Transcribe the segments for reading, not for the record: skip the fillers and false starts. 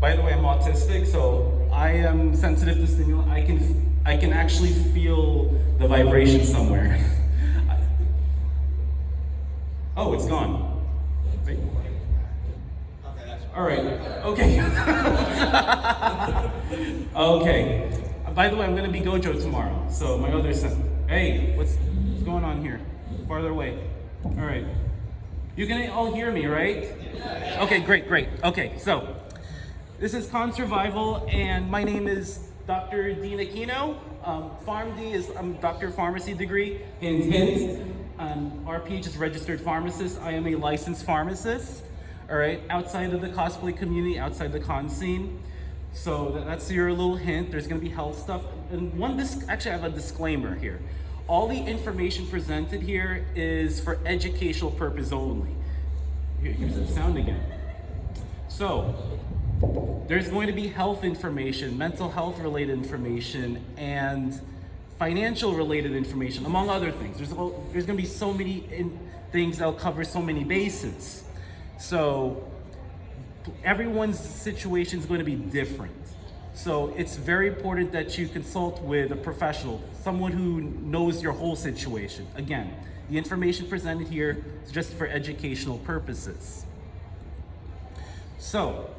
By the way, I'm autistic, so I am sensitive to stimuli. I can actually feel the vibration somewhere. Oh, it's gone. Wait. All right. Okay. Okay. By the way, I'm gonna be Gojo tomorrow. So my other son. Hey, what's going on here? Farther away. All right. You can all hear me, right? Okay, great. Okay, so this is Con Survival, and my name is Dr. Dean Aquino. PharmD is Doctor of Pharmacy degree. Hint, hint. RPH is registered pharmacist. I am a licensed pharmacist. All right, outside of the cosplay community, outside the con scene. So that's your little hint. There's going to be health stuff, and actually I have a disclaimer here. All the information presented here is for educational purpose only. Here's the sound again. So there's going to be health information, mental health related information, and financial related information, among other things. There's going to be so many things that'll cover so many bases. So everyone's situation is going to be different. So it's very important that you consult with a professional, someone who knows your whole situation. Again, the information presented here is just for educational purposes. So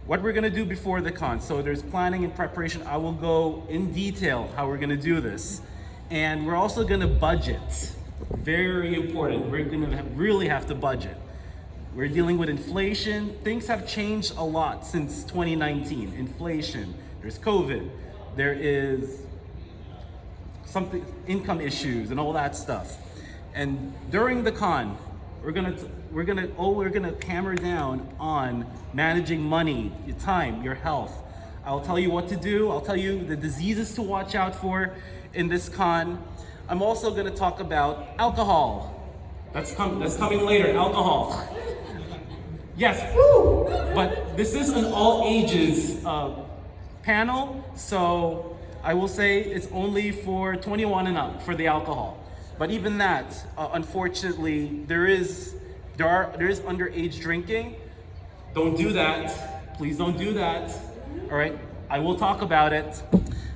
what we're going to do before the con. So there's planning and preparation. I will go in detail how we're going to do this. And we're also going to budget. Very important. We're going to really have to budget. We're dealing with inflation. Things have changed a lot since 2019. Inflation, there's COVID, there is income issues and all that stuff. And during the con, we're gonna hammer down on managing money, your time, your health. I'll tell you what to do. I'll tell you the diseases to watch out for in this con. I'm also gonna talk about alcohol. That's coming later, alcohol. Yes, woo! But this is an all ages panel, so I will say it's only for 21 and up for the alcohol. But even that, unfortunately, there is underage drinking. Don't do that. Please don't do that. All right, I will talk about it.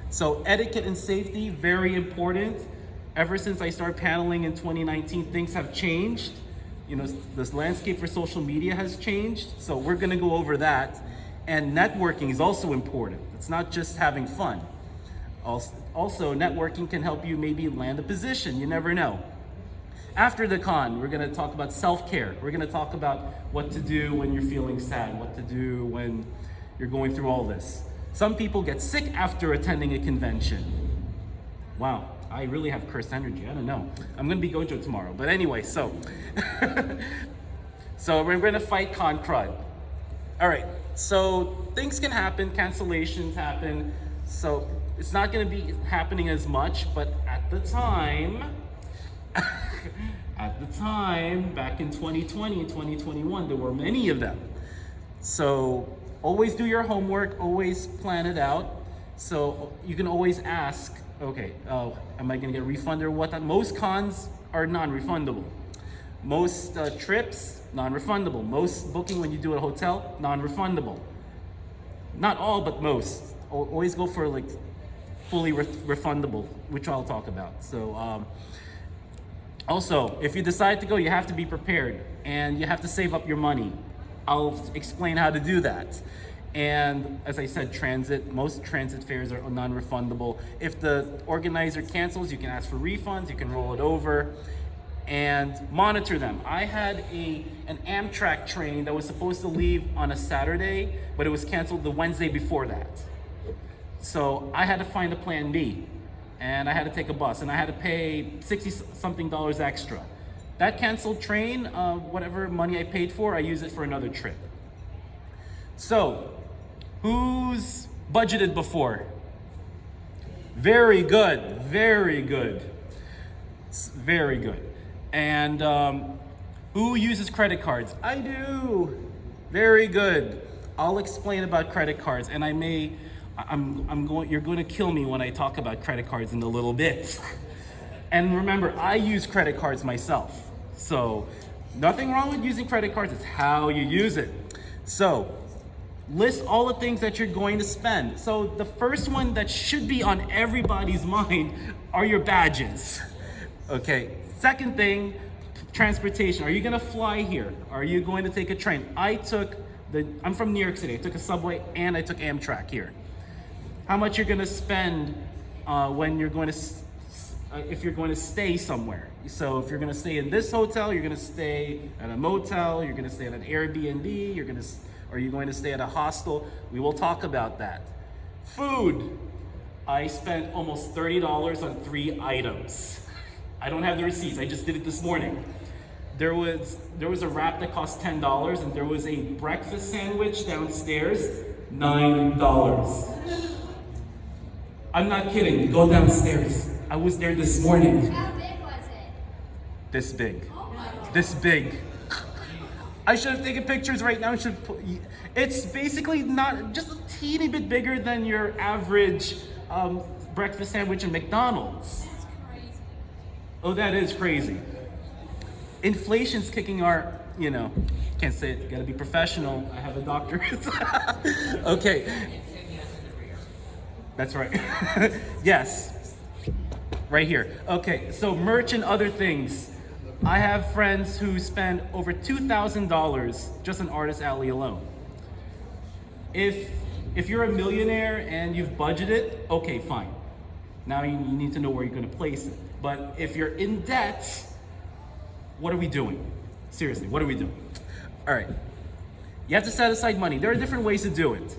So etiquette and safety, very important. Ever since I started paneling in 2019, things have changed. You know, this landscape for social media has changed, so we're gonna go over that. And networking is also important. It's not just having fun. Also, networking can help you maybe land a position, you never know. After the con, we're gonna talk about self-care. We're gonna talk about what to do when you're feeling sad, what to do when you're going through all this. Some people get sick after attending a convention. Wow. I really have cursed energy. I don't know. I'm gonna be Gojo tomorrow. But anyway, so we're gonna fight con crud. All right. So things can happen. Cancellations happen. So it's not gonna be happening as much. But at the time, back in 2020 and 2021, there were many of them. So always do your homework. Always plan it out. So you can always ask. Okay, am I gonna get refunded or what? Most cons are non-refundable. Most trips, non-refundable. Most booking when you do at a hotel, non-refundable. Not all, but most. Always go for like fully refundable, which I'll talk about. So also, if you decide to go, you have to be prepared and you have to save up your money. I'll explain how to do that. And as I said, most transit fares are non-refundable. If the organizer cancels, you can ask for refunds, you can roll it over, and monitor them. I had an Amtrak train that was supposed to leave on a Saturday, but it was canceled the Wednesday before that. So I had to find a plan B, and I had to take a bus, and I had to pay $60-something extra. That canceled train, whatever money I paid for, I use it for another trip. So, who's budgeted before? Very good, very good, very good. And who uses credit cards? I do. Very good. I'll explain about credit cards, and you're going to kill me when I talk about credit cards in a little bit. And remember, I use credit cards myself. So, nothing wrong with using credit cards. It's how you use it. So, List all the things that you're going to spend. So the first one that should be on everybody's mind are your badges. Okay, second thing, transportation. Are you gonna fly here? Are you going to take a train? I'm from New York City. I took a subway and I took Amtrak here. How much you're gonna spend when you're going to, if you're going to stay somewhere. So if you're gonna stay in this hotel, you're gonna stay at a motel, you're gonna stay at an Airbnb, are you going to stay at a hostel? We will talk about that. Food. I spent almost $30 on 3 items. I don't have the receipts, I just did it this morning. There was a wrap that cost $10 and there was a breakfast sandwich downstairs, $9. I'm not kidding, go downstairs. I was there this morning. How big was it? This big. Oh my God. This big. I should have taken pictures right now. It's basically not just a teeny bit bigger than your average breakfast sandwich in McDonald's. That's crazy. Oh, that is crazy. Inflation's kicking our, can't say it, gotta be professional. I have a doctor. Okay. That's right. Yes. Right here. Okay, so merch and other things. I have friends who spend over $2,000 just on Artist Alley alone. If you're a millionaire and you've budgeted, okay, fine. Now you need to know where you're gonna place it. But if you're in debt, what are we doing? Seriously, what are we doing? All right, you have to set aside money. There are different ways to do it.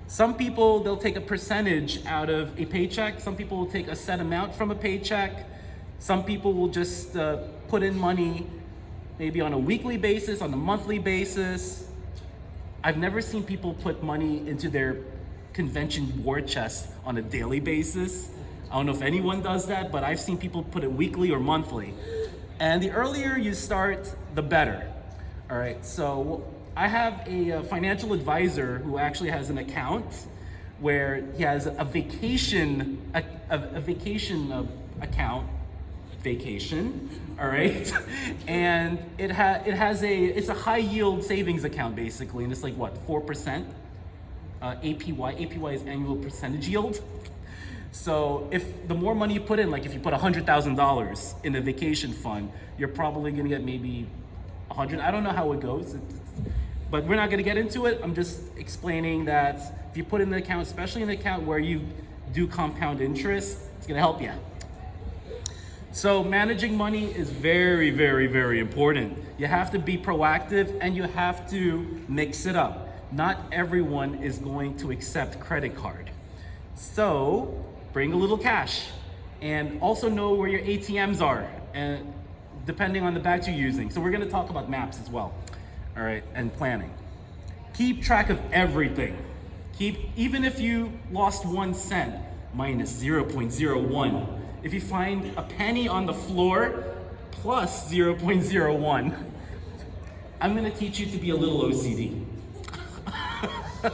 Some people, they'll take a percentage out of a paycheck. Some people will take a set amount from a paycheck. Some people will just put in money maybe on a weekly basis, on a monthly basis. I've never seen people put money into their convention war chest on a daily basis. I don't know if anyone does that, but I've seen people put it weekly or monthly. And the earlier you start, the better. All right, so I have a financial advisor who actually has an account where he has a vacation account, all right? And it's a high yield savings account basically, and it's like what, 4%? APY is annual percentage yield. So if the more money you put in, like if you put $100,000 in a vacation fund, you're probably gonna get maybe 100. I don't know how it goes, but we're not gonna get into it. I'm just explaining that if you put in an account, especially an account where you do compound interest, it's gonna help you. So managing money is very, very, very important. You have to be proactive and you have to mix it up. Not everyone is going to accept credit card. So bring a little cash and also know where your ATMs are, and depending on the banks you're using. So we're gonna talk about maps as well, all right, and planning. Keep track of everything. Even if you lost 1 cent, minus 0.01. If you find a penny on the floor, plus 0.01. I'm gonna teach you to be a little OCD. I'm there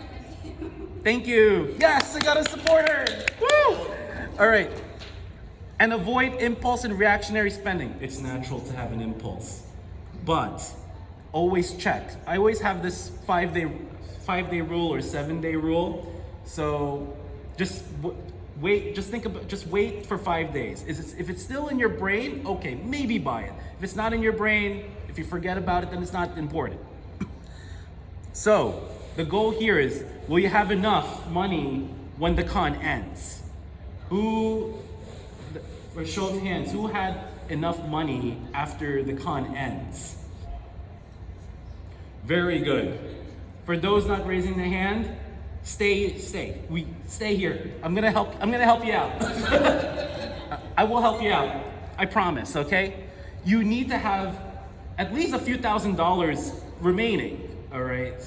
with you. Thank you. Yes, I got a supporter. Woo! All right. And avoid impulse and reactionary spending. It's natural to have an impulse, but always check. I always have this 5-day rule or 7-day rule. So just wait. Just wait for 5 days. If it's still in your brain, okay, maybe buy it. If it's not in your brain, if you forget about it, then it's not important. So the goal here is, will you have enough money when the con ends? For show of hands, who had enough money after the con ends? Very good. For those not raising their hand, stay here. I'm gonna help you out. I will help you out. I promise, okay? You need to have at least a few $1,000s remaining, all right?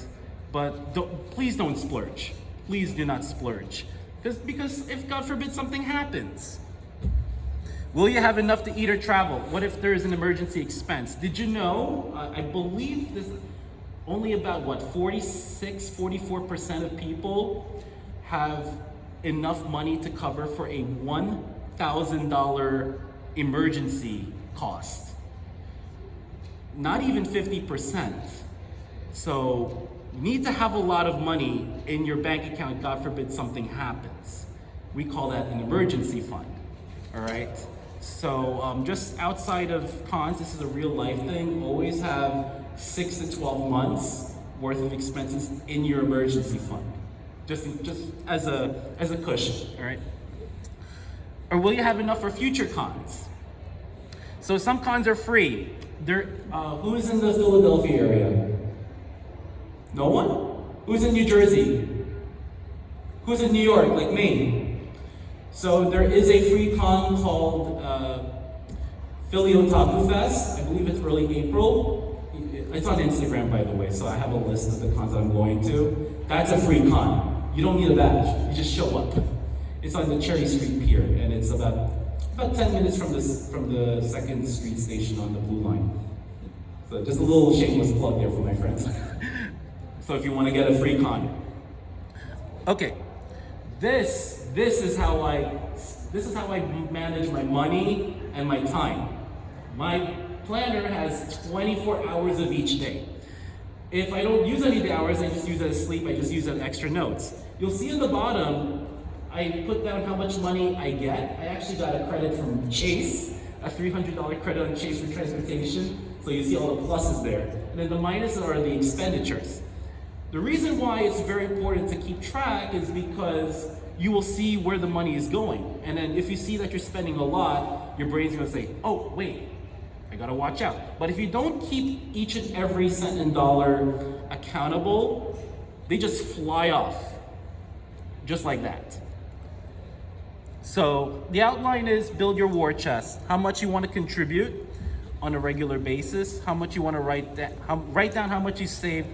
But please don't splurge. Please do not splurge. Because if God forbid something happens, will you have enough to eat or travel? What if there is an emergency expense? Did you know, I believe this only about 44% of people have enough money to cover for a $1,000 emergency cost. Not even 50%. So You need to have a lot of money in your bank account, God forbid something happens. We call that an emergency fund, all right? So just outside of cons, this is a real life thing. Always have 6 to 12 months worth of expenses in your emergency fund, just as a cushion, all right? Or will you have enough for future cons? So some cons are free. Who is in the Philadelphia area? No one? Who's in New Jersey? Who's in New York, like me? So there is a free con called Philly Otaku Fest. I believe it's early April. It's on Instagram, by the way, so I have a list of the cons I'm going to. That's a free con. You don't need a badge. You just show up. It's on the Cherry Street Pier, and it's about 10 minutes from the 2nd Street station on the Blue Line. So just a little shameless plug there for my friends. So if you want to get a free con. Okay, this is how I manage my money and my time. My planner has 24 hours of each day. If I don't use any of the hours, I just use it as sleep, I just use it as extra notes. You'll see in the bottom, I put down how much money I get. I actually got a credit from Chase, a $300 credit on Chase for transportation. So you see all the pluses there. And then the minuses are the expenditures. The reason why it's very important to keep track is because you will see where the money is going. And then if you see that you're spending a lot, your brain's gonna say, oh, wait, I gotta watch out. But if you don't keep each and every cent and dollar accountable, they just fly off, just like that. So the outline is build your war chest. How much you want to contribute on a regular basis, how much you want to write down how much you save,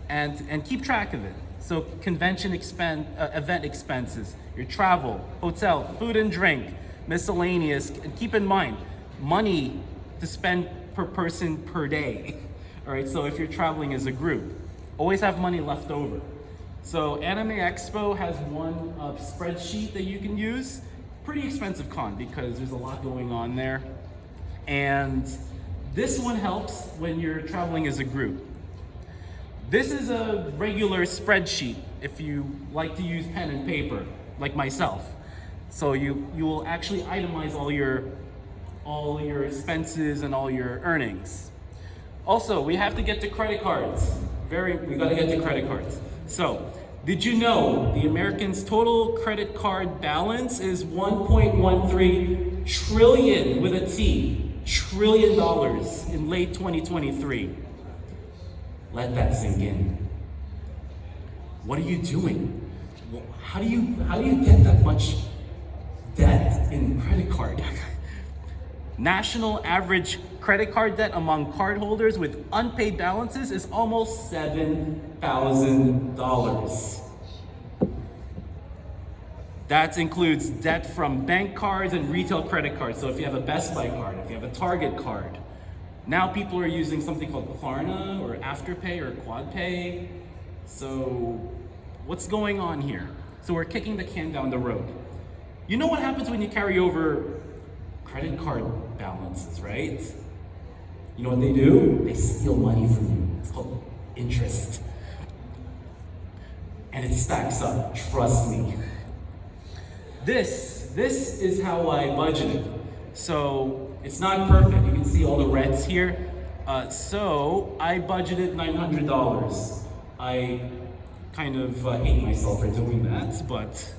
and keep track of it. So convention event expenses, your travel, hotel, food and drink, miscellaneous, and keep in mind, money to spend per person per day. All right, so if you're traveling as a group, always have money left over. So Anime Expo has one spreadsheet that you can use. Pretty expensive con because there's a lot going on there. And this one helps when you're traveling as a group. This is a regular spreadsheet if you like to use pen and paper, like myself. So you will actually itemize all your expenses and all your earnings. Also, we have to get to credit cards. We gotta get to credit cards. So, did you know the Americans' total credit card balance is $1.13 trillion with a T, trillion dollars in late 2023? Let that sink in. What are you doing? How do you get that much debt in credit card? National average credit card debt among cardholders with unpaid balances is almost $7,000. That includes debt from bank cards and retail credit cards. So if you have a Best Buy card, if you have a Target card, now people are using something called Klarna or Afterpay or QuadPay. So what's going on here? So we're kicking the can down the road. You know what happens when you carry over credit card balances, right? You know what they do? They steal money from you. It's called interest. And it stacks up, trust me. This is how I budgeted. So it's not perfect. You can see all the reds here. So I budgeted $900. I kind of hate myself for doing that, but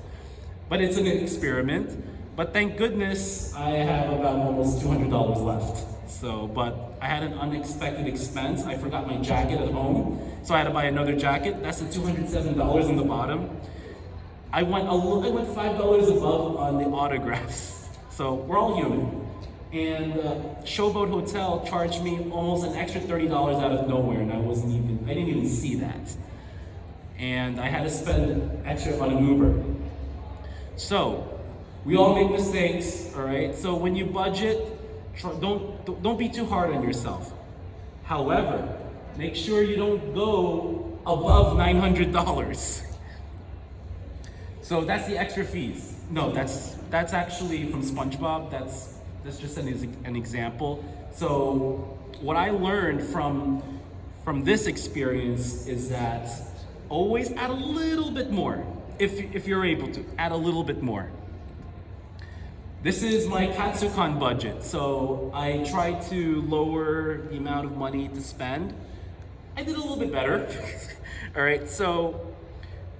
it's an experiment. But thank goodness I have about almost $200 left. So, but I had an unexpected expense. I forgot my jacket at home, so I had to buy another jacket. That's the $207 in the bottom. I went $5 above on the autographs. So we're all human. And Showboat Hotel charged me almost an extra $30 out of nowhere, and I didn't even see that. And I had to spend extra on an Uber. So we all make mistakes, all right? So when you budget, don't be too hard on yourself. However, make sure you don't go above $900. So that's the extra fees. No, that's actually from SpongeBob. That's just an example. So what I learned from from this experience is that always add a little bit more. If you're able to, add a little bit more. This is my Katsucon budget. So I tried to lower the amount of money to spend. I did a little bit better. All right, so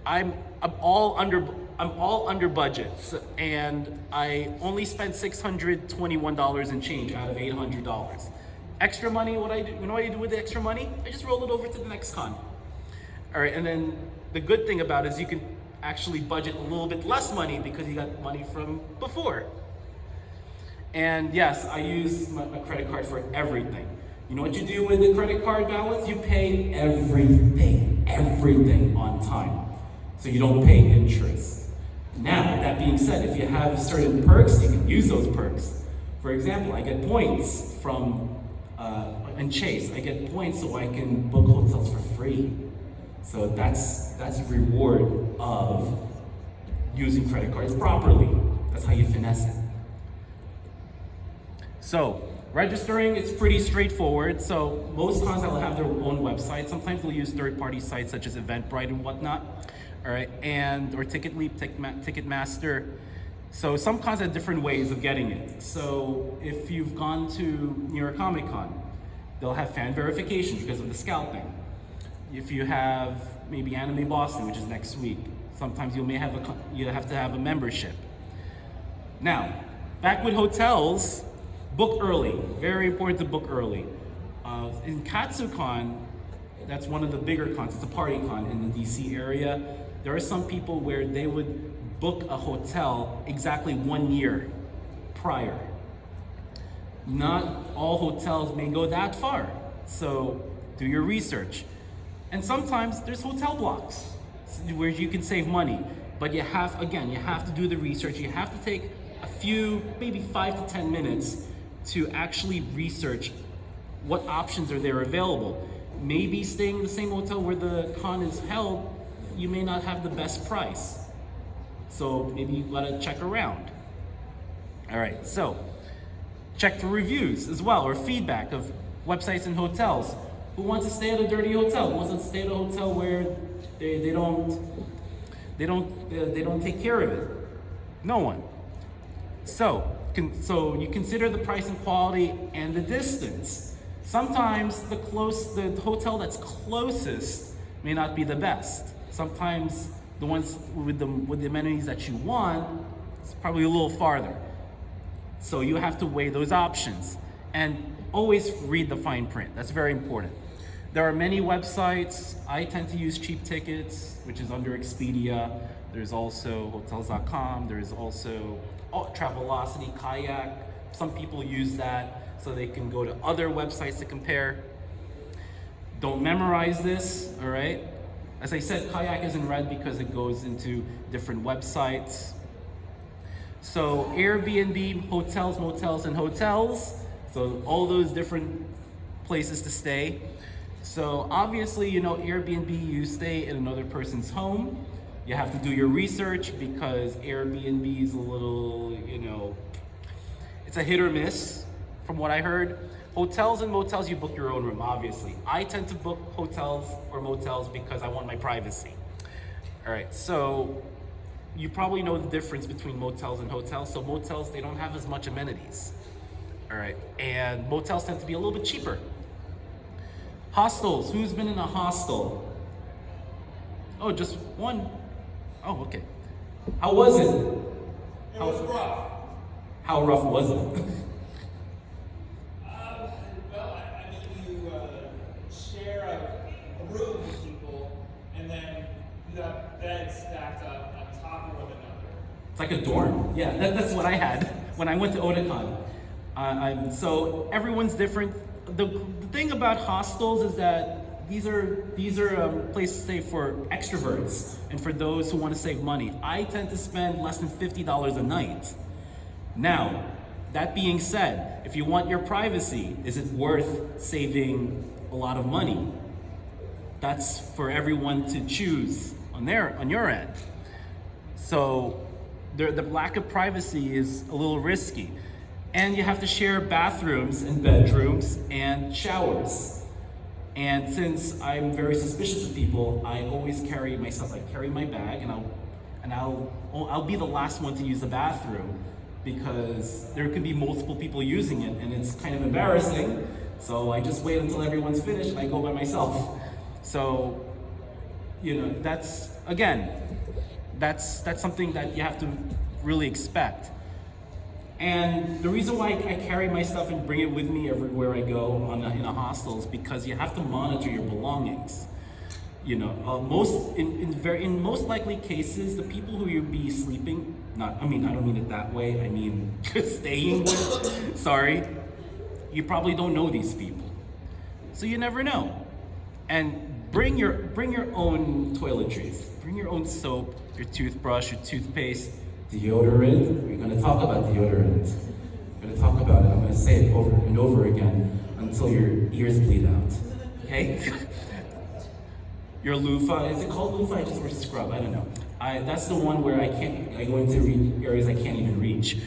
I'm all under budget, and I only spent $621 and change out of $800. Extra money, what I do? You know what I do with the extra money? I just roll it over to the next con. All right, and then the good thing about it is you can actually budget a little bit less money because you got money from before. And yes, I use a credit card for everything. You know what you do with the credit card balance? You pay everything on time. So you don't pay interest. Now, that being said, if you have certain perks, you can use those perks. For example, I get points from in Chase. I get points so I can book hotels for free. So that's a reward of using credit cards properly. That's how you finesse it. So registering, it's pretty straightforward. So most cons will have their own website. Sometimes they'll use third-party sites such as Eventbrite and whatnot. All right, or TicketLeap, Ticketmaster. So some cons have different ways of getting it. So if you've gone to New York Comic Con, they'll have fan verification because of the scalping. If you have maybe Anime Boston, which is next week, sometimes you have to have a membership. Now, back with hotels, book early. Very important to book early. In Katsucon, that's one of the bigger cons. It's a party con in the DC area. There are some people where they would book a hotel exactly 1 year prior. Not all hotels may go that far, so do your research. And sometimes there's hotel blocks where you can save money, but you have to do the research. You have to take a few, maybe 5 to 10 minutes to actually research what options are there available. Maybe staying in the same hotel where the con is held, you may not have the best price. So maybe you gotta check around. All right, so check for reviews as well, or feedback of websites and hotels. Who wants to stay at a dirty hotel? Who wants to stay at a hotel where they don't take care of it? No one. So you consider the price and quality and the distance. Sometimes the hotel that's closest may not be the best. Sometimes the ones with the amenities that you want, it's probably a little farther. So you have to weigh those options and always read the fine print. That's very important. There are many websites. I tend to use Cheap Tickets, which is under Expedia. There's also hotels.com. There's also Travelocity, Kayak. Some people use that so they can go to other websites to compare. Don't memorize this, all right? As I said, Kayak is in red because it goes into different websites. So Airbnb, hotels, motels, and hotels. So all those different places to stay. So obviously, Airbnb, you stay in another person's home. You have to do your research because Airbnb is a little, it's a hit or miss from what I heard. Hotels and motels, you book your own room, obviously. I tend to book hotels or motels because I want my privacy. All right, so you probably know the difference between motels and hotels. So motels, they don't have as much amenities. All right, and motels tend to be a little bit cheaper. Hostels, who's been in a hostel? Oh, just one? Oh, okay. How was it? It was rough. How rough was it? Well, I mean, you share a room with people, and then you have beds stacked up on top of one another. It's like a dorm. Yeah, that's what I had when I went to Otakon. So everyone's different. The thing about hostels is that these are places to stay for extroverts and for those who want to save money. I tend to spend less than $50 a night. Now, that being said, if you want your privacy, is it worth saving a lot of money? That's for everyone to choose on your end. So the lack of privacy is a little risky. And you have to share bathrooms and bedrooms and showers. And since I'm very suspicious of people, I always carry myself. I carry my bag, and I'll be the last one to use the bathroom because there could be multiple people using it, and it's kind of embarrassing. So I just wait until everyone's finished, and I go by myself. So, that's something that you have to really expect. And the reason why I carry my stuff and bring it with me everywhere I go in a hostel is because you have to monitor your belongings. In most likely cases, the people who you'll be sleeping, I don't mean it that way, I mean staying with, sorry, you probably don't know these people. So you never know. And bring your own toiletries, bring your own soap, your toothbrush, your toothpaste, deodorant. We're gonna talk about deodorant. We're gonna talk about it. I'm gonna say it over and over again until your ears bleed out, okay? Your loofah, is it called loofah or scrub? I don't know. That's the one where I go into areas I can't even reach.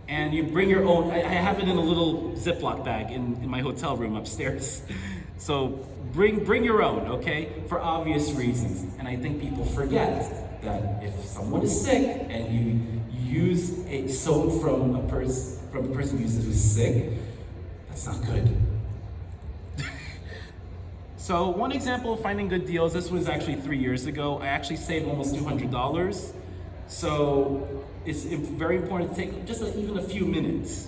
And you bring your own, I have it in a little Ziploc bag in my hotel room upstairs. So bring your own, okay? For obvious reasons. And I think people forget that if someone is sick and you use a soap from a person who's sick, that's not good. So one example of finding good deals, this was actually 3 years ago. I actually saved almost $200. So it's very important to take just even a few minutes.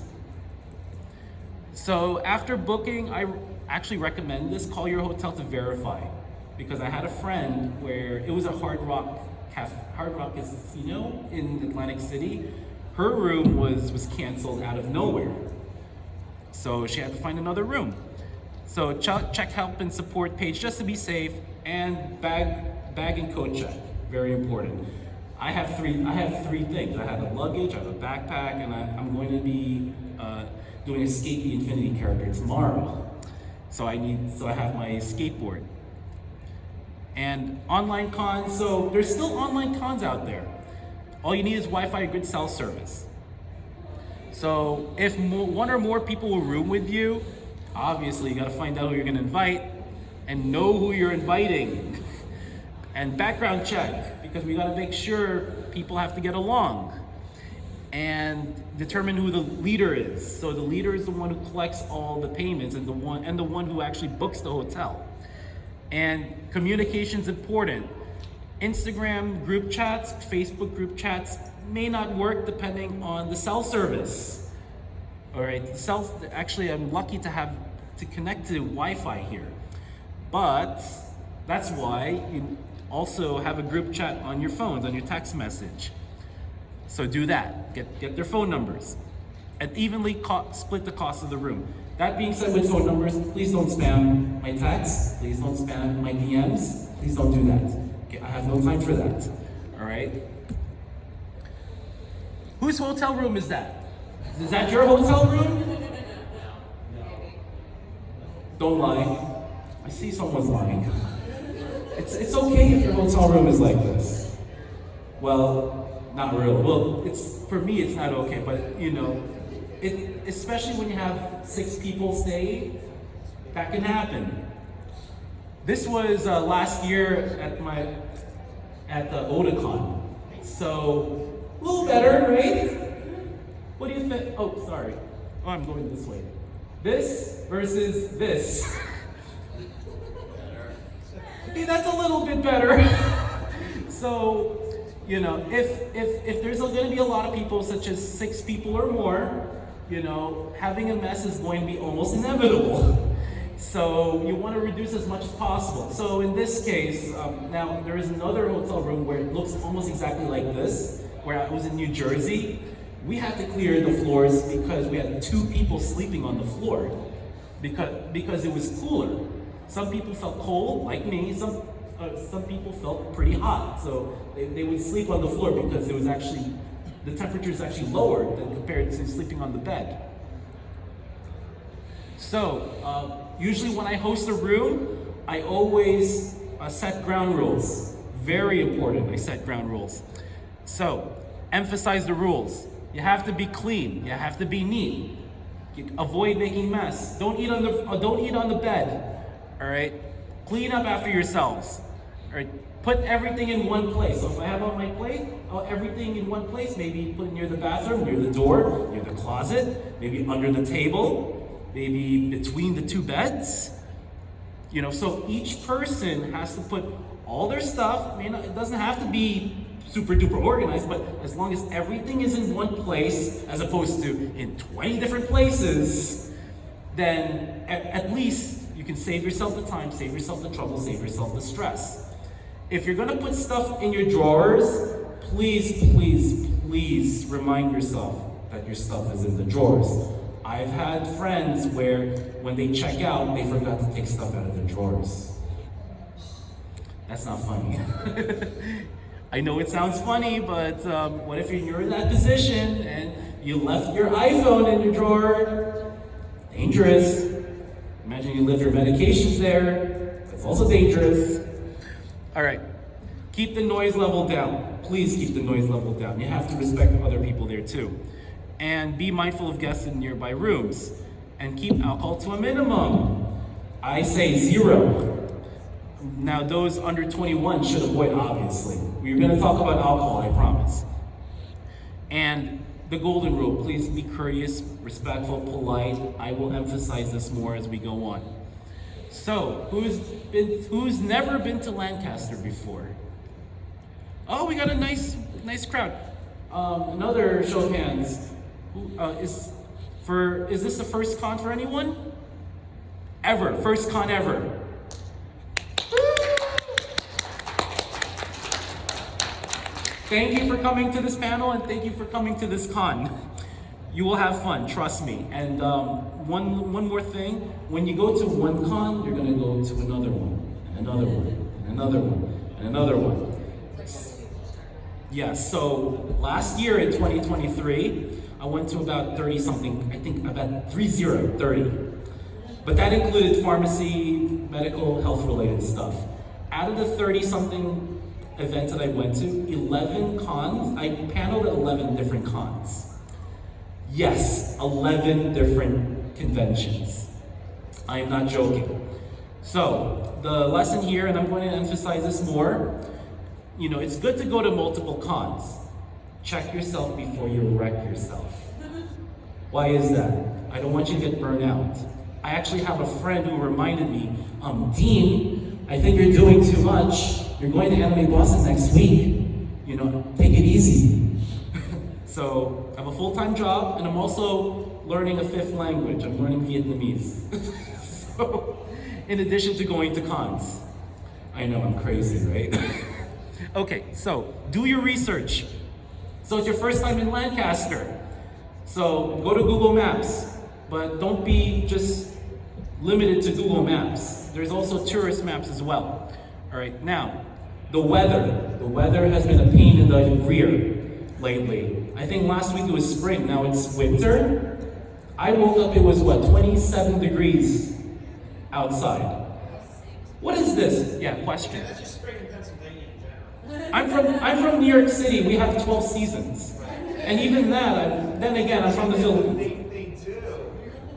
So after booking, I actually recommend this. Call your hotel to verify. Because I had a friend where it was a Hard Rock Casino in Atlantic City. Her room was canceled out of nowhere. So she had to find another room. So check help and support page just to be safe, and bag and coat check, very important. I have three things. I have a luggage, I have a backpack, and I'm going to be doing Escape the Infinity character tomorrow. So I have my skateboard. And online cons, so there's still online cons out there. All you need is Wi-Fi and good cell service. So if one or more people will room with you, obviously you gotta find out who you're gonna invite and know who you're inviting. And background check, because we gotta make sure people have to get along. And determine who the leader is. So the leader is the one who collects all the payments and the one who actually books the hotel. And communication's important. Instagram group chats, Facebook group chats may not work depending on the cell service. All right, actually I'm lucky to connect to Wi-Fi here. But that's why you also have a group chat on your phones, on your text message. So do that, get their phone numbers and evenly split the cost of the room. That being said, with phone numbers, please don't spam my texts, please don't spam my DMs, please don't do that. Okay, I have no time for that, all right? Whose hotel room is that? Is that your hotel room? Don't lie. I see someone's lying. It's okay if your hotel room is like this. Well, not really. Well, for me it's not okay, but especially when you have 6 people stay, that can happen. This was last year at the Otakon. So, a little better, right? What do you think? Oh, sorry. Oh, I'm going this way. This versus this. Okay, that's a little bit better. So, if there's going to be a lot of people, such as 6 people or more, having a mess is going to be almost inevitable. So you want to reduce as much as possible. So in this case, now there is another hotel room where it looks almost exactly like this, where I was in New Jersey. We had to clear the floors because we had 2 people sleeping on the floor because it was cooler. Some people felt cold, like me. Some people felt pretty hot, so they would sleep on the floor because the temperature is actually lower than compared to sleeping on the bed. So, usually when I host a room, I always set ground rules. Very important, I set ground rules. So, emphasize the rules. You have to be clean. You have to be neat. Avoid making mess. Don't eat on the bed. All right? Clean up after yourselves. All right? Put everything in one place. So if I have on my plate, everything in one place, maybe put it near the bathroom, near the door, near the closet, maybe under the table, maybe between the two beds. You know, so each person has to put all their stuff. I mean, it doesn't have to be super duper organized, but as long as everything is in one place, as opposed to in 20 different places, then at least you can save yourself the time, save yourself the trouble, save yourself the stress. If you're gonna put stuff in your drawers, please, please, please remind yourself that your stuff is in the drawers. I've had friends where when they check out, they forgot to take stuff out of the drawers. That's not funny. I know it sounds funny, but what if you're in that position and you left your iPhone in your drawer? Dangerous. Imagine you left your medications there. That's also dangerous. All right, keep the noise level down. Please keep the noise level down. You have to respect other people there too. And be mindful of guests in nearby rooms. And keep alcohol to a minimum. I say 0. Now those under 21 should avoid, obviously. We're gonna talk about alcohol, I promise. And the golden rule, please be courteous, respectful, polite. I will emphasize this more as we go on. So, who's never been to Lancaster before? Oh, we got a nice crowd. Another show of hands. Is this the first con for anyone? Ever, first con ever. Thank you for coming to this panel and thank you for coming to this con. You will have fun, trust me. And one more thing, when you go to one con, you're gonna go to another one, and another one, and another one, and another one. Yes, so last year in 2023, I went to about 30 something, I think about 30. But that included pharmacy, medical, health related stuff. Out of the 30 something events that I went to, 11 cons, I paneled at 11 different cons. Yes, 11 different conventions. I am not joking. So, the lesson here, and I'm going to emphasize this more, you know, it's good to go to multiple cons. Check yourself before you wreck yourself. Why is that? I don't want you to get burned out. I actually have a friend who reminded me, Dean, I think you're doing too much. You're going to Anime Boston next week. You know, take it easy. So, I have a full-time job, and I'm also learning a 5th language. I'm learning Vietnamese. So, in addition to going to cons. I know, I'm crazy, right? Okay, so, do your research. So it's your first time in Lancaster. So go to Google Maps, but don't be just limited to Google Maps. There's also tourist maps as well. All right, now, the weather. The weather has been a pain in the rear lately. I think last week it was spring, now it's winter. I woke up, it was what, 27 degrees outside. What is this? Yeah, question. That's just spring in Pennsylvania in general. I'm from New York City. We have 12 seasons. And even that, then again, I'm from the Philippines. They do.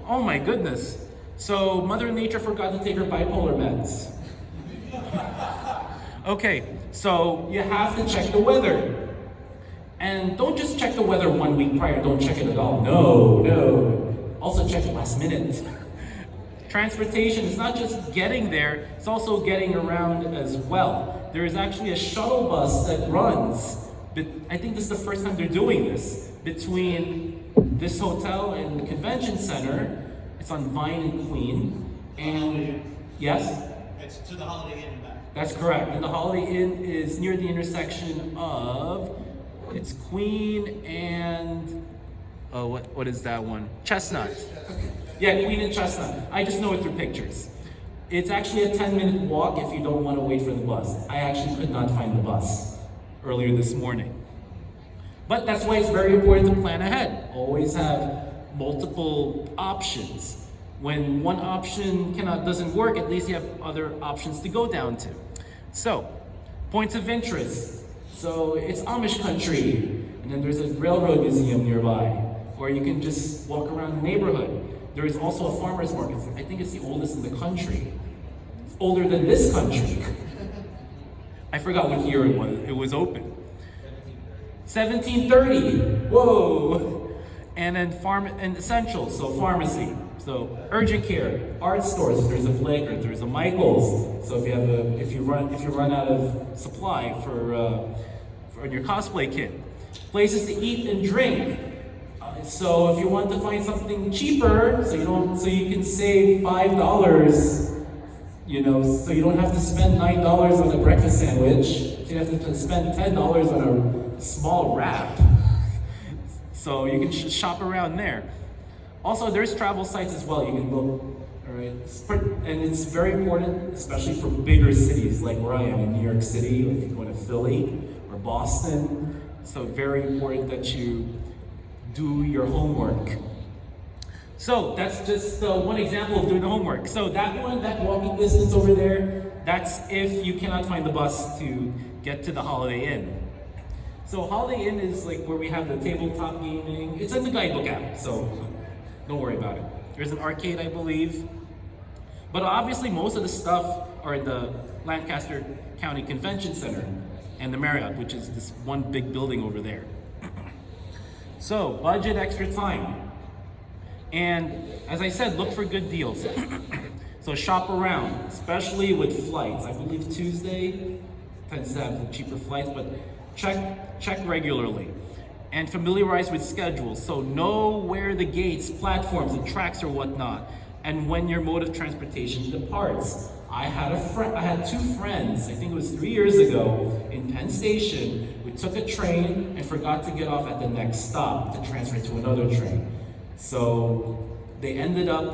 Oh my goodness. So Mother Nature forgot to take her bipolar meds. Okay, so you have to check the weather. And don't just check the weather 1 week prior, don't check it at all. No. Also check it last minute. Transportation is not just getting there, it's also getting around as well. There is actually a shuttle bus that runs, but I think this is the first time they're doing this, between this hotel and the convention center. It's on Vine and Queen. And yes? It's to the Holiday Inn and back. That's correct. And the Holiday Inn is near the intersection of, it's Queen and, what is that one? Chestnut. Yeah, Queen and Chestnut. I just know it through pictures. It's actually a 10-minute walk if you don't want to wait for the bus. I actually could not find the bus earlier this morning. But that's why it's very important to plan ahead. Always have multiple options. When one option doesn't work, at least you have other options to go down to. So, points of interest. So it's Amish country, and then there's a railroad museum nearby, or you can just walk around the neighborhood. There is also a farmer's market. I think it's the oldest in the country. older than this country. I forgot what year it was open. 1730. Whoa. And then and essentials, so pharmacy. So urgent care, art stores, if there's a Blake or if there's a Michaels. So if you run out of supply for your cosplay kit. Places to eat and drink. So if you want to find something cheaper, so you can save $5, so you don't have to spend $9 on a breakfast sandwich. So you have to spend $10 on a small wrap. So you can shop around there. Also, there's travel sites as well. You can look, all right? And it's very important, especially for bigger cities like where I am in New York City, or if you go to Philly or Boston. So very important that you do your homework. So that's just one example of doing the homework. So that walking distance over there, that's if you cannot find the bus to get to the Holiday Inn. So Holiday Inn is like where we have the tabletop gaming. It's in the guidebook app, so don't worry about it. There's an arcade, I believe. But obviously most of the stuff are in the Lancaster County Convention Center and the Marriott, which is this one big building over there. So, budget extra time. And as I said, look for good deals. So shop around, especially with flights. I believe Tuesday tends to have the cheaper flights, but check regularly. And familiarize with schedules. So know where the gates, platforms, and tracks or whatnot, and when your mode of transportation departs. I had two friends, I think it was 3 years ago, in Penn Station. We took a train and forgot to get off at the next stop to transfer to another train. So they ended up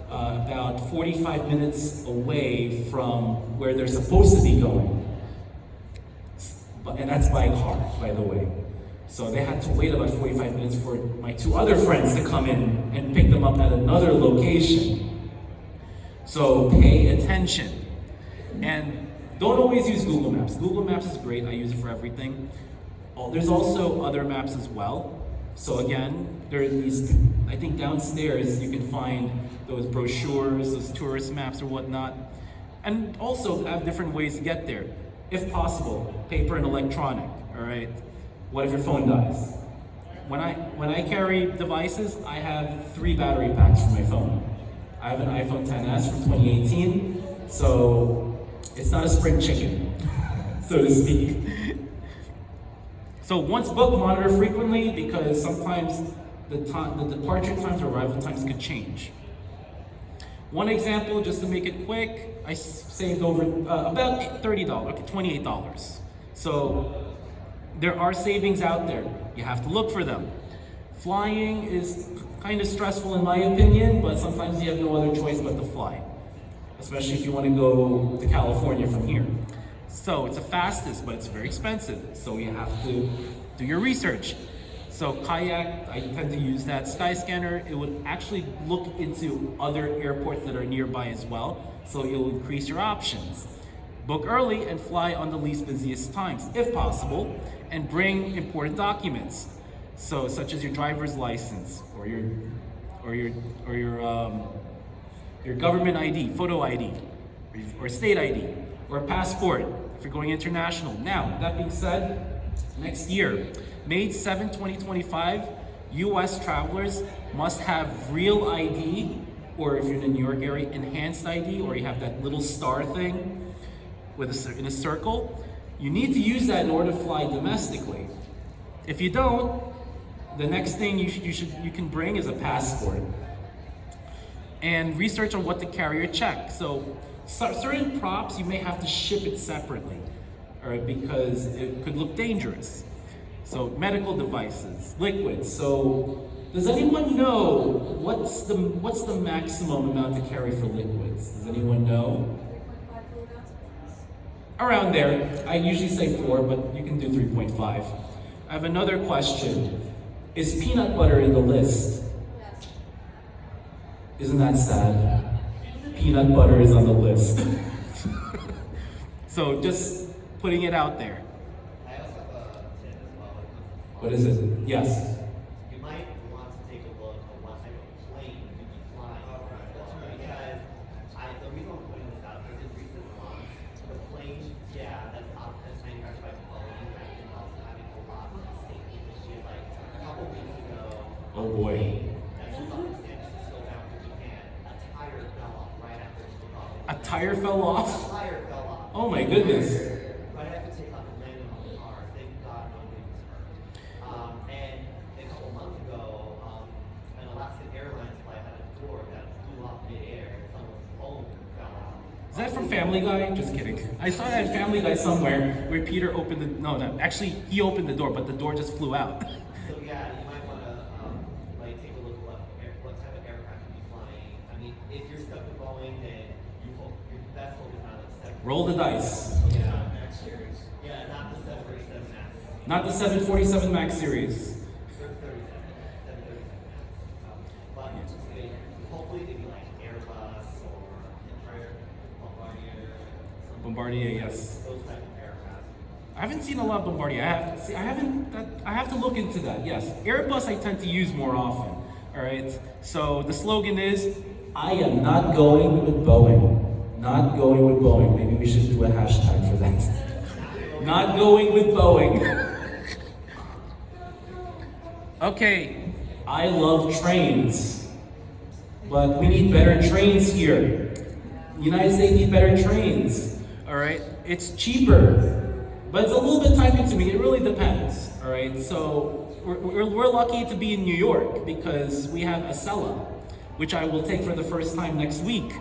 about 45 minutes away from where they're supposed to be going. And that's by car, by the way. So they had to wait about 45 minutes for my two other friends to come in and pick them up at another location. So pay attention. And don't always use Google Maps. Google Maps is great, I use it for everything. There's also other maps as well. So again, there are these, I think downstairs you can find those brochures, those tourist maps or whatnot. And also have different ways to get there. If possible, paper and electronic, all right? What if your phone dies? When I carry devices, I have 3 battery packs for my phone. I have an iPhone XS from 2018, so it's not a spring chicken, so to speak. So once booked, monitor frequently because sometimes the departure times or arrival times could change. One example, just to make it quick, I saved over about $30, okay, $28. So there are savings out there. You have to look for them. Flying is kind of stressful in my opinion, but sometimes you have no other choice but to fly, especially if you want to go to California from here. So it's the fastest, but it's very expensive. So you have to do your research. So Kayak, I tend to use that. Skyscanner, it would actually look into other airports that are nearby as well. So it'll increase your options. Book early and fly on the least busiest times, if possible, and bring important documents. So such as your driver's license or your government ID, photo ID, or state ID, or passport if you're going international. Now, that being said, next year, May 7, 2025, US travelers must have real ID, or if you're in the New York area, enhanced ID, or you have that little star thing in a circle. You need to use that in order to fly domestically. If you don't, the next thing you can bring is a passport. And research on what the carrier check. So certain props you may have to ship it separately, all right, because it could look dangerous. So medical devices, liquids. So does anyone know what's the maximum amount to carry for liquids? Does anyone know? Around there. I usually say 4, but you can do 3.5. I have another question. Is peanut butter in the list? Yes. Isn't that sad? Peanut butter is on the list. So just putting it out there. I also have a tip as well. What is it? Yes. You might want to take a look at what type of plane you'd be flying. Because the reason I'm pointing this out is in Oh boy. That's just on San Francisco down to Japan. A tire fell off right after it took off. A tire fell off? A tire fell off. Oh my goodness. Right after takeoff and landing on the car. Thank God nobody was hurt. And a couple months ago, an Alaska Airlines flight had a door that flew off midair and someone's phone fell out. Is that from Family Guy? Just kidding. I saw that in Family Guy somewhere where Peter opened the, no, actually he opened the door, but the door just flew out. So yeah, you might want to like take a look at what type of aircraft you're flying. I mean, if you're stuck with Boeing, then your best hope is not like 7. Roll the dice. Yeah, Max series. Yeah, not the 737 Max. Not the 747 Max series. 737 Max. But hopefully it'd be like Airbus or Bombardier. Bombardier, yes. Those type of aircraft. I haven't seen a lot of Bombardier. I have to look into that. Yes, Airbus I tend to use more often. All right. So the slogan is, "I am not going with Boeing." Not going with Boeing. Maybe we should do a hashtag for that. Not going with Boeing. Okay. I love trains, but we need better trains here. The United States needs better trains. All right. It's cheaper. But it's a little bit time consuming. It really depends. All right. So we're lucky to be in New York because we have Acela, which I will take for the first time next week.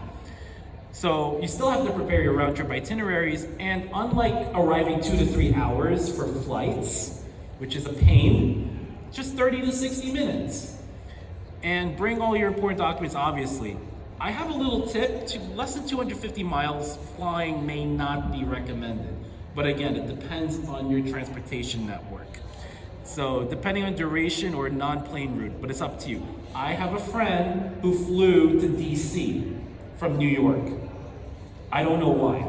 So you still have to prepare your round trip itineraries, and unlike arriving 2 to 3 hours for flights, which is a pain, just 30 to 60 minutes. And bring all your important documents, obviously. I have a little tip: to less than 250 miles, flying may not be recommended. But again, it depends on your transportation network. So depending on duration or non-plane route, but it's up to you. I have a friend who flew to DC from New York. I don't know why.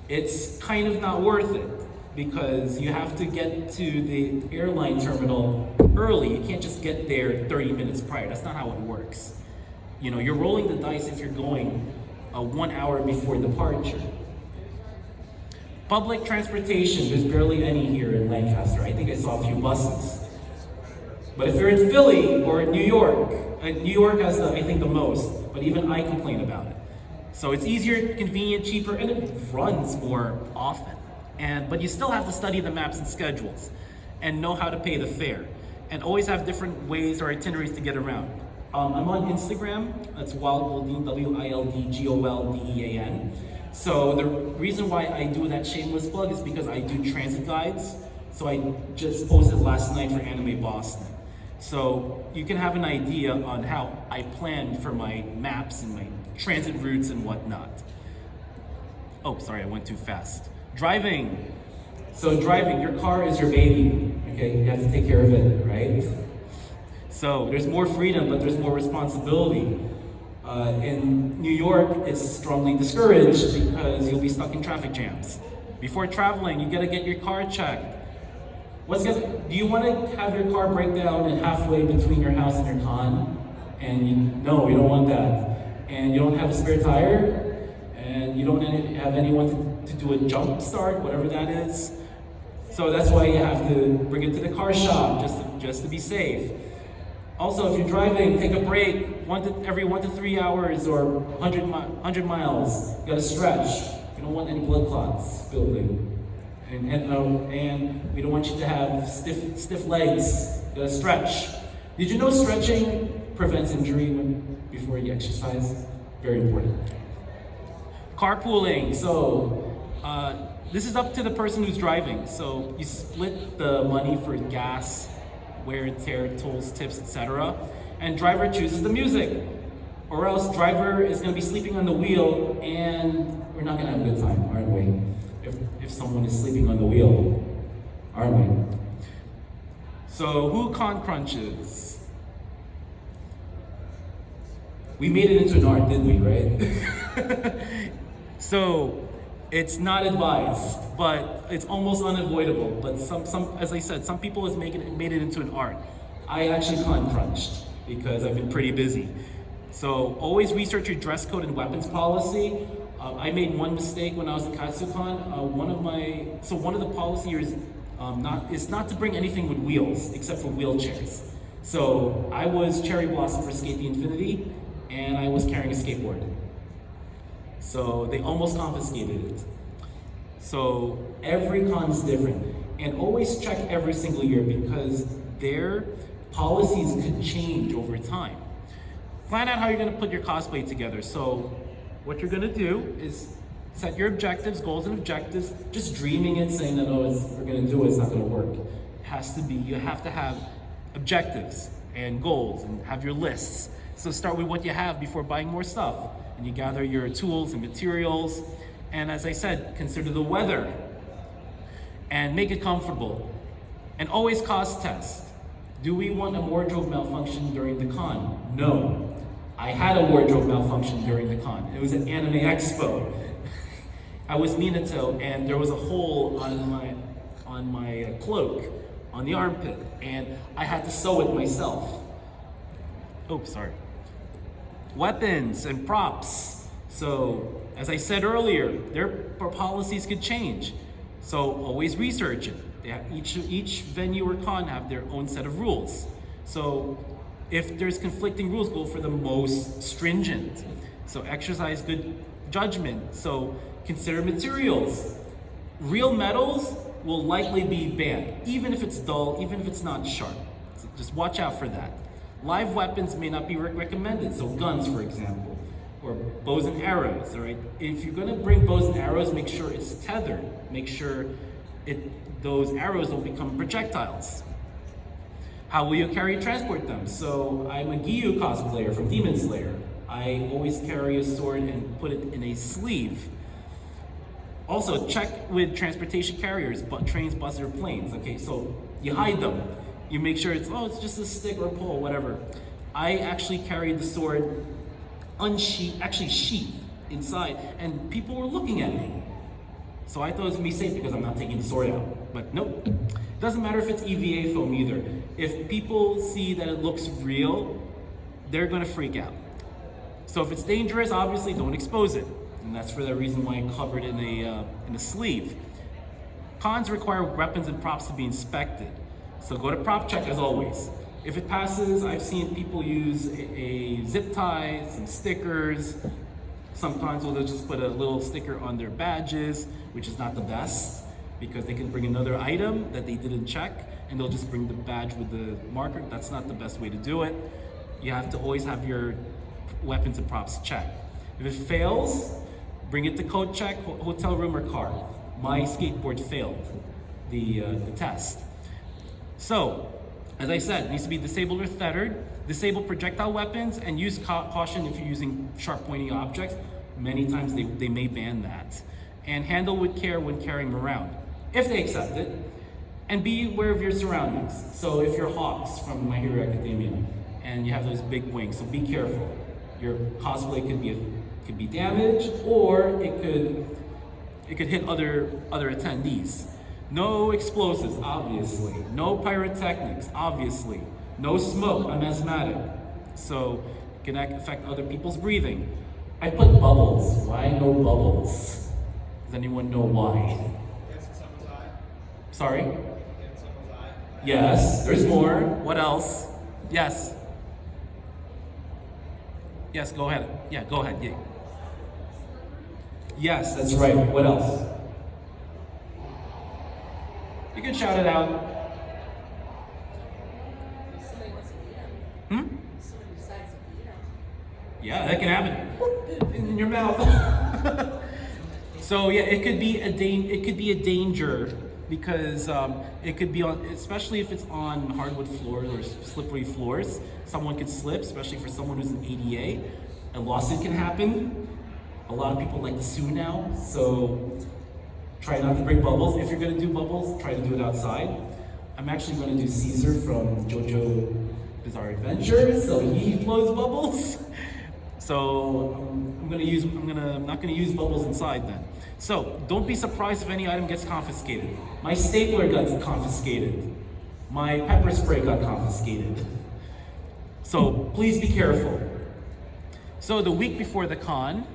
It's kind of not worth it because you have to get to the airline terminal early. You can't just get there 30 minutes prior. That's not how it works. You know, you're rolling the dice if you're going 1 hour before departure. Public transportation, there's barely any here in Lancaster. I think I saw a few buses. But if you're in Philly or in New York has I think the most, but even I complain about it. So it's easier, convenient, cheaper, and it runs more often. But you still have to study the maps and schedules and know how to pay the fare and always have different ways or itineraries to get around. I'm on Instagram, that's Wildgoldean, WILDGOLDEAN. So the reason why I do that shameless plug is because I do transit guides. So I just posted last night for Anime Boston. So you can have an idea on how I plan for my maps and my transit routes and whatnot. Oh, sorry, I went too fast. Driving. So driving, your car is your baby, okay? You have to take care of it, right? So there's more freedom, but there's more responsibility. In New York, it's strongly discouraged because you'll be stuck in traffic jams. Before traveling, you gotta get your car checked. Do you want to have your car break down and halfway between your house and your con? And no, you don't want that. And you don't have a spare tire, and you don't have anyone to do a jump start, whatever that is. So that's why you have to bring it to the car shop just to be safe. Also, if you're driving, take a break every 1 to 3 hours or 100 miles. You gotta stretch. You don't want any blood clots building. And we don't want you to have stiff legs. You gotta stretch. Did you know stretching prevents injury before you exercise? Very important. Carpooling. So this is up to the person who's driving. So you split the money for gas, wear and tear, tolls, tips, etc. And driver chooses the music. Or else driver is gonna be sleeping on the wheel and we're not gonna have a good time, aren't we? If someone is sleeping on the wheel, aren't we? So who con crunches? We made it into an art, didn't we, right? So it's not advised, but it's almost unavoidable. But some, as I said, some people have made it into an art. I actually con crunched because I've been pretty busy. So always research your dress code and weapons policy. I made one mistake when I was at Katsucon. One of the policies is not to bring anything with wheels except for wheelchairs. So I was Cherry Blossom for Skate the Infinity, and I was carrying a skateboard. So they almost confiscated it. So every con is different. And always check every single year because their policies could change over time. Plan out how you're gonna put your cosplay together. So what you're gonna do is set your objectives, goals and objectives. Just dreaming it, saying that, oh, we're gonna do it, it's not gonna work. It has to be, you have to have objectives and goals and have your lists. So start with what you have before buying more stuff. And you gather your tools and materials. And as I said, consider the weather and make it comfortable. And always cost test. Do we want a wardrobe malfunction during the con? No. I had a wardrobe malfunction during the con. It was at Anime Expo. I was Minato and there was a hole on my cloak, on the armpit, and I had to sew it myself. Oh, sorry. Weapons and props. So, as I said earlier, their policies could change. So always research it. They have each venue or con have their own set of rules. So if there's conflicting rules, go for the most stringent. So exercise good judgment. So consider materials. Real metals will likely be banned, even if it's dull, even if it's not sharp. So just watch out for that. Live weapons may not be recommended. So guns, for example, or bows and arrows, all right? If you're gonna bring bows and arrows, make sure it's tethered. Make sure those arrows don't become projectiles. How will you carry transport them? So I'm a Gyu cosplayer from Demon Slayer. I always carry a sword and put it in a sleeve. Also, check with transportation carriers, trains, buses, or planes. Okay, so you hide them. You make sure it's just a stick or a pole, whatever. I actually carried the sword sheathed inside, and people were looking at me. So I thought it was gonna be safe because I'm not taking the sword out. But nope. Doesn't matter if it's EVA foam either. If people see that it looks real, they're gonna freak out. So if it's dangerous, obviously don't expose it. And that's for the reason why I covered it in a sleeve. Cons require weapons and props to be inspected. So go to prop check as always. If it passes, I've seen people use a zip tie, some stickers. Some cons will just put a little sticker on their badges, which is not the best because they can bring another item that they didn't check and they'll just bring the badge with the marker. That's not the best way to do it. You have to always have your weapons and props checked. If it fails, bring it to code check, hotel room or car. My skateboard failed the test. So, as I said, it needs to be disabled or tethered. Disable projectile weapons and use caution if you're using sharp pointing objects. Many times they may ban that. And handle with care when carrying them around, if they accept it. And be aware of your surroundings. So if you're Hawks from My Hero Academia and you have those big wings, so be careful. Your cosplay could be damaged or it could hit other attendees. No explosives, obviously. No pyrotechnics, obviously. No smoke, I'm asthmatic. So it can affect other people's breathing. I put bubbles. Why no bubbles? Does anyone know why? Sorry? Yes, there's more. What else? Yes. Yes, go ahead. Yeah, go ahead. Yeah. Yes, that's right. What else? You can shout it out. Somebody wants to eat them. Somebody decides to eat them. Yeah, that can happen in your mouth. So yeah, it could be a danger because it could be on, especially if it's on hardwood floors or slippery floors. Someone could slip, especially for someone who's an ADA. A lawsuit can happen. A lot of people like to sue now, so try not to bring bubbles. If you're gonna do bubbles, try to do it outside. I'm actually gonna do Caesar from JoJo Bizarre Adventure, so he blows bubbles. So I'm not gonna use bubbles inside then. So don't be surprised if any item gets confiscated. My stapler got confiscated. My pepper spray got confiscated. So please be careful. So the week before the con,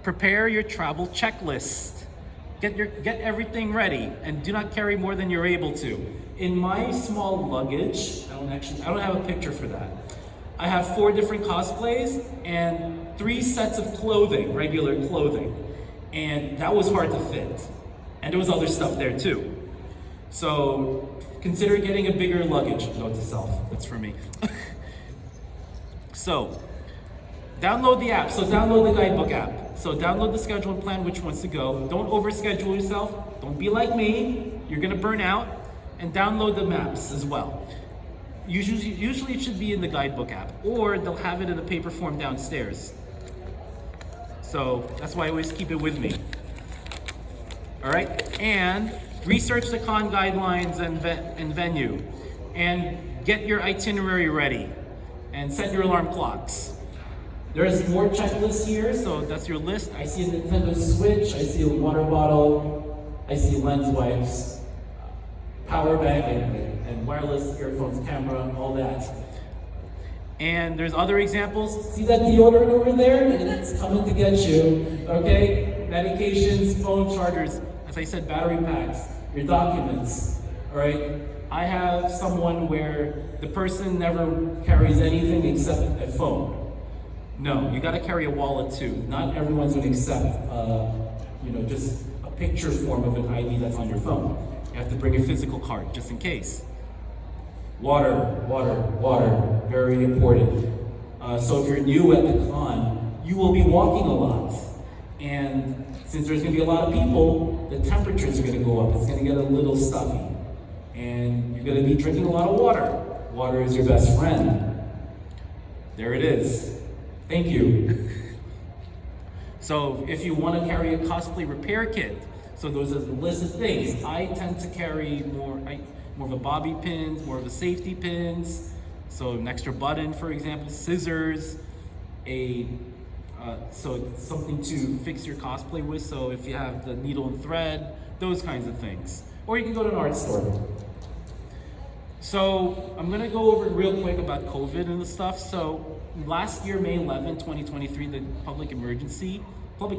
prepare your travel checklist. Get everything ready and do not carry more than you're able to. In my small luggage, I don't have a picture for that. I have 4 different cosplays and 3 sets of clothing, regular clothing. And that was hard to fit. And there was other stuff there too. So consider getting a bigger luggage. Note to self, that's for me. So download the app. So download the guidebook app. So download the schedule and plan which ones to go. Don't overschedule yourself. Don't be like me. You're gonna burn out. And download the maps as well. Usually it should be in the guidebook app, or they'll have it in a paper form downstairs. So that's why I always keep it with me. All right, and research the con guidelines and venue, and get your itinerary ready, and set your alarm clocks. There's more checklists here, so that's your list. I see a Nintendo Switch, I see a water bottle, I see lens wipes, power bank, and wireless earphones, camera, all that. And there's other examples. See that deodorant over there? It's coming to get you, okay? Medications, phone chargers, as I said, battery packs, your documents, all right? I have someone where the person never carries anything except a phone. No, you gotta carry a wallet too. Not everyone's gonna accept, just a picture form of an ID that's on your phone. You have to bring a physical card, just in case. Water, very important. So if you're new at the con, you will be walking a lot. And since there's gonna be a lot of people, the temperatures are gonna go up. It's gonna get a little stuffy. And you're gonna be drinking a lot of water. Water is your best friend. There it is. Thank you. So if you wanna carry a cosplay repair kit, so those are the list of things. I tend to carry more of a bobby pins, more of a safety pins. So an extra button, for example, scissors, so something to fix your cosplay with. So if you have the needle and thread, those kinds of things. Or you can go to an art store. So I'm gonna go over real quick about COVID and the stuff. So last year, May 11, 2023, the public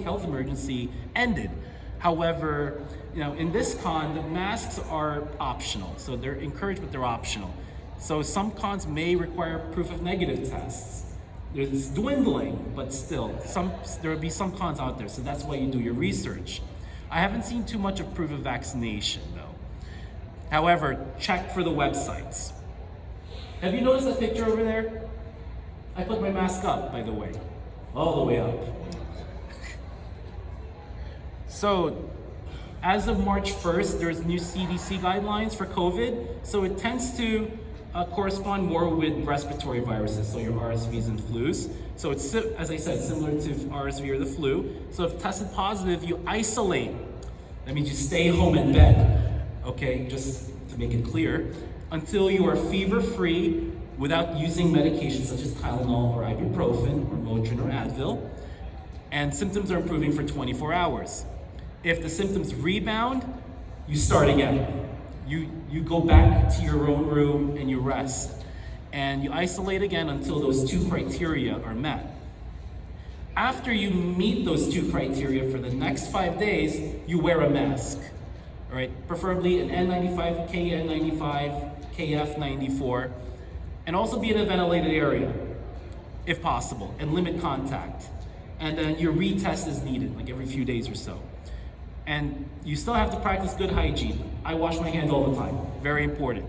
health emergency ended. However, in this con, the masks are optional. So they're encouraged, but they're optional. So some cons may require proof of negative tests. It's dwindling, but still, there will be some cons out there. So that's why you do your research. I haven't seen too much of proof of vaccination though. However, check for the websites. Have you noticed that picture over there? I put my mask up, by the way, all the way up. So, as of March 1st, there's new CDC guidelines for COVID. So it tends to correspond more with respiratory viruses, so your RSVs and flus. So it's, as I said, similar to RSV or the flu. So if tested positive, you isolate. That means you stay home in bed, okay, just to make it clear, until you are fever-free without using medications such as Tylenol or ibuprofen or Motrin or Advil, and symptoms are improving for 24 hours. If the symptoms rebound, you start again. You go back to your own room and you rest. And you isolate again until those 2 criteria are met. After you meet those 2 criteria for the next 5 days, you wear a mask. All right, preferably an N95, KN95, KF94, and also be in a ventilated area, if possible, and limit contact. And then your retest is needed, like every few days or so. And you still have to practice good hygiene. I wash my hands all the time, very important.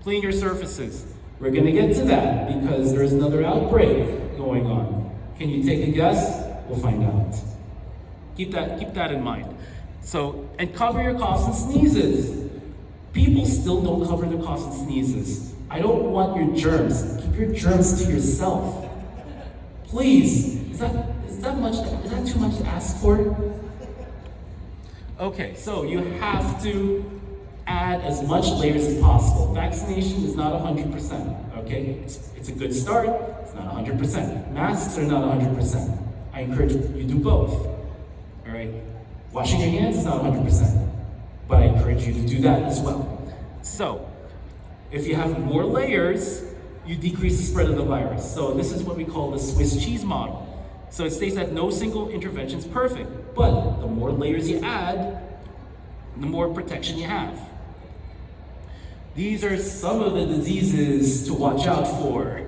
Clean your surfaces. We're gonna get to that because there's another outbreak going on. Can you take a guess? We'll find out. Keep that in mind. So, and cover your coughs and sneezes. People still don't cover their coughs and sneezes. I don't want your germs. Keep your germs to yourself. Please, is that too much to ask for? Okay, so you have to add as much layers as possible. Vaccination is not 100%, okay? It's a good start, it's not 100%. Masks are not 100%. I encourage you do both, all right? Washing your hands is not 100%, but I encourage you to do that as well. So, if you have more layers, you decrease the spread of the virus. So this is what we call the Swiss cheese model. So it states that no single intervention is perfect, but the more layers you add, the more protection you have. These are some of the diseases to watch out for.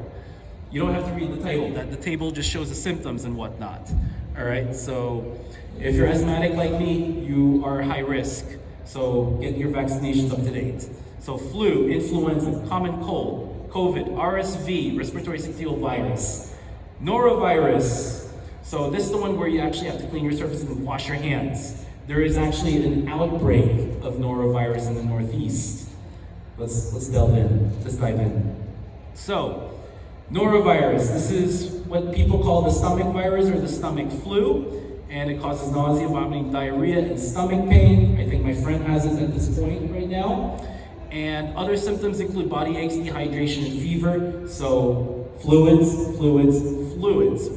You don't have to read the table. The table just shows the symptoms and whatnot. All right, so if you're asthmatic like me, you are high risk. So get your vaccinations up to date. So flu, influenza, common cold, COVID, RSV, respiratory syncytial virus, norovirus. So this is the one where you actually have to clean your surfaces and wash your hands. There is actually an outbreak of norovirus in the Northeast. Let's delve in. Let's dive in. So, norovirus. This is what people call the stomach virus or the stomach flu, and it causes nausea, vomiting, diarrhea, and stomach pain. I think my friend has it at this point right now. And other symptoms include body aches, dehydration, and fever. So, fluids,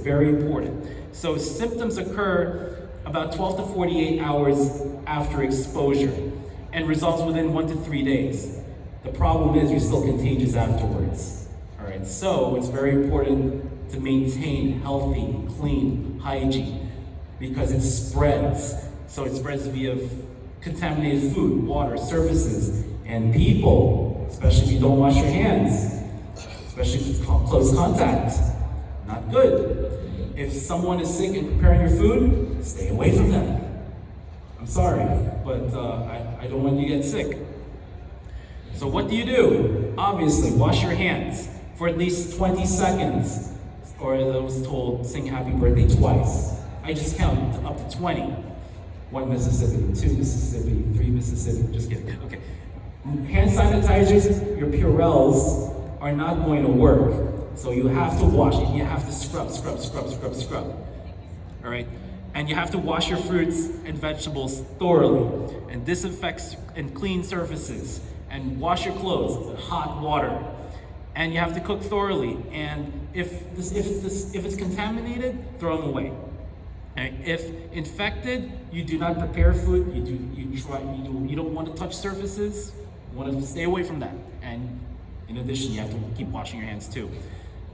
very important. So, symptoms occur about 12 to 48 hours after exposure and resolves within 1 to 3 days. The problem is you're still contagious afterwards. All right, so it's very important to maintain healthy, clean hygiene because it spreads. So it spreads via contaminated food, water, surfaces, and people, especially if you don't wash your hands, especially if it's close contact. Not good. If someone is sick and preparing your food, stay away from them. I'm sorry, but I don't want you to get sick. So what do? Obviously, wash your hands for at least 20 seconds. Or as I was told, sing happy birthday twice. I just count up to 20. 1 Mississippi, 2 Mississippi, 3 Mississippi, just kidding, okay. Hand sanitizers, your Purells are not going to work. So you have to wash it, you have to scrub. All right? And you have to wash your fruits and vegetables thoroughly and disinfect and clean surfaces. And wash your clothes with hot water, and you have to cook thoroughly. And if it's contaminated, throw them away. And if infected, you do not prepare food. You don't want to touch surfaces. You want to stay away from that. And in addition, you have to keep washing your hands too.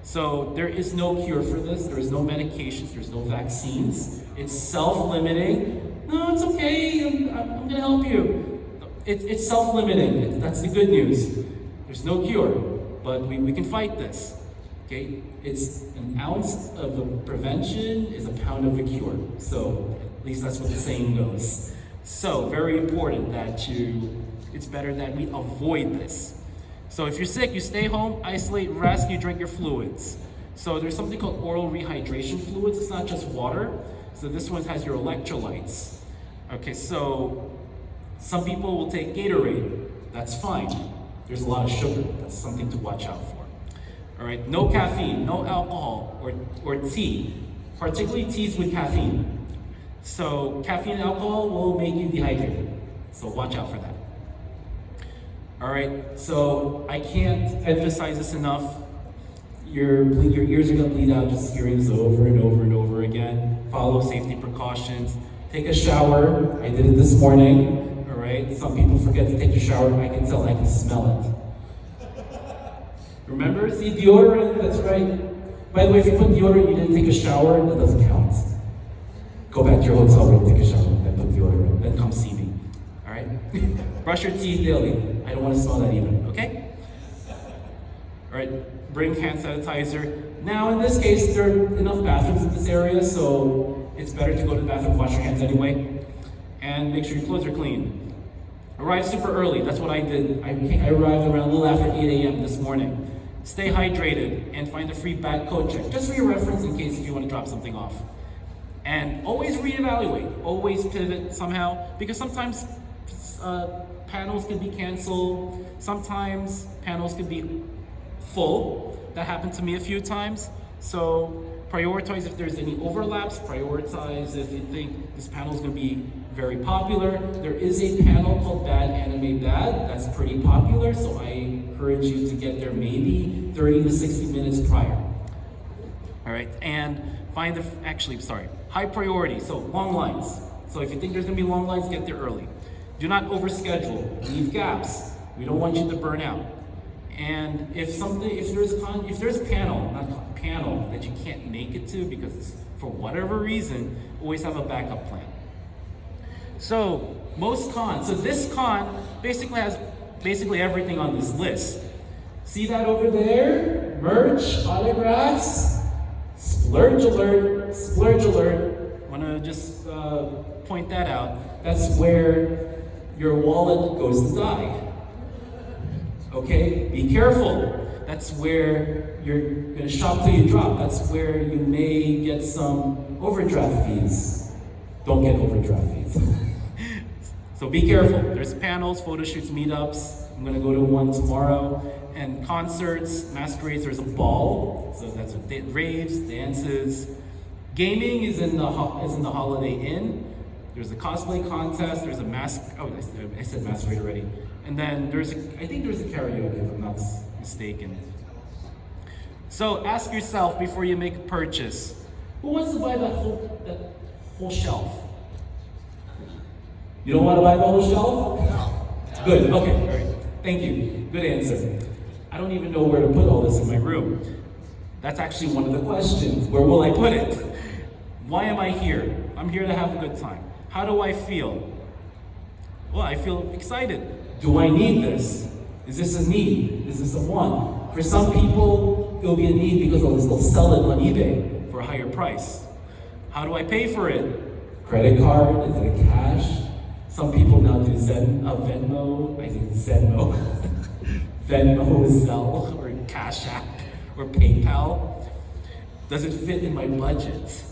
So there is no cure for this. There is no medications. There's no vaccines. It's self-limiting. No, it's okay. I'm going to help you. It's self-limiting. That's the good news. There's no cure, but we can fight this. Okay? It's an ounce of a prevention is a pound of a cure. So at least that's what the saying goes. So very important that it's better that we avoid this. So if you're sick, you stay home, isolate, rest, you drink your fluids. So there's something called oral rehydration fluids. It's not just water. So this one has your electrolytes. Okay, so some people will take Gatorade. That's fine. There's a lot of sugar. That's something to watch out for. All right, no caffeine, no alcohol, or tea, particularly teas with caffeine. So caffeine and alcohol will make you dehydrated. So watch out for that. All right, so I can't emphasize this enough. Your ears are gonna bleed out just hearing this over and over and over again. Follow safety precautions. Take a shower. I did it this morning. All right, some people forget to take a shower. I can tell, I can smell it. Remember, see deodorant, that's right. By the way, if you put deodorant, you didn't take a shower, that doesn't count. Go back to your hotel room, take a shower, then put deodorant, then come see me. All right? Brush your teeth daily. I don't want to smell that either, okay? All right, bring hand sanitizer. Now, in this case, there are enough bathrooms in this area, so it's better to go to the bathroom, wash your hands anyway, and make sure your clothes are clean. Arrive super early, that's what I did. I arrived around a little after 8 a.m. this morning. Stay hydrated and find a free bag code check, just for your reference in case if you want to drop something off. And always reevaluate, always pivot somehow, because sometimes panels can be canceled, sometimes panels can be full. That happened to me a few times. So prioritize if there's any overlaps, prioritize if you think this panel is going to be very popular. There is a panel called Bad Anime Bad that's pretty popular, so I encourage you to get there maybe 30 to 60 minutes prior. All right, and find high priority, so long lines. So if you think there's going to be long lines, get there early. Do not overschedule, leave gaps. We don't want you to burn out. And if there's a panel that you can't make it to because it's for whatever reason, always have a backup plan. So Most cons. So this con basically has everything on this list. See that over there? Merch, autographs, splurge alert, splurge alert. I want to just point that out. That's where your wallet goes to die. Okay, be careful. That's where you're gonna shop till you drop. That's where you may get some overdraft fees. Don't get overdraft fees. So be careful. There's panels, photo shoots, meetups. I'm gonna go to one tomorrow. And concerts, masquerades, there's a ball. So that's what raves, dances. Gaming is in the Holiday Inn. There's a cosplay contest, there's a I said masquerade already. And then I think there's a karaoke if I'm not mistaken. So ask yourself before you make a purchase, who wants to buy that whole shelf? You don't want to buy the whole shelf? No. Good, okay, all right. Thank you, good answer. I don't even know where to put all this in my room. That's actually one of the questions. Where will I put it? Why am I here? I'm here to have a good time. How do I feel? Well, I feel excited. Do I need this? Is this a need? Is this a want? For some people, it'll be a need because they'll sell it on eBay for a higher price. How do I pay for it? Credit card? Is it cash? Some people now do Venmo. I think Venmo. Venmo, Zelle, or Cash App, or PayPal. Does it fit in my budget?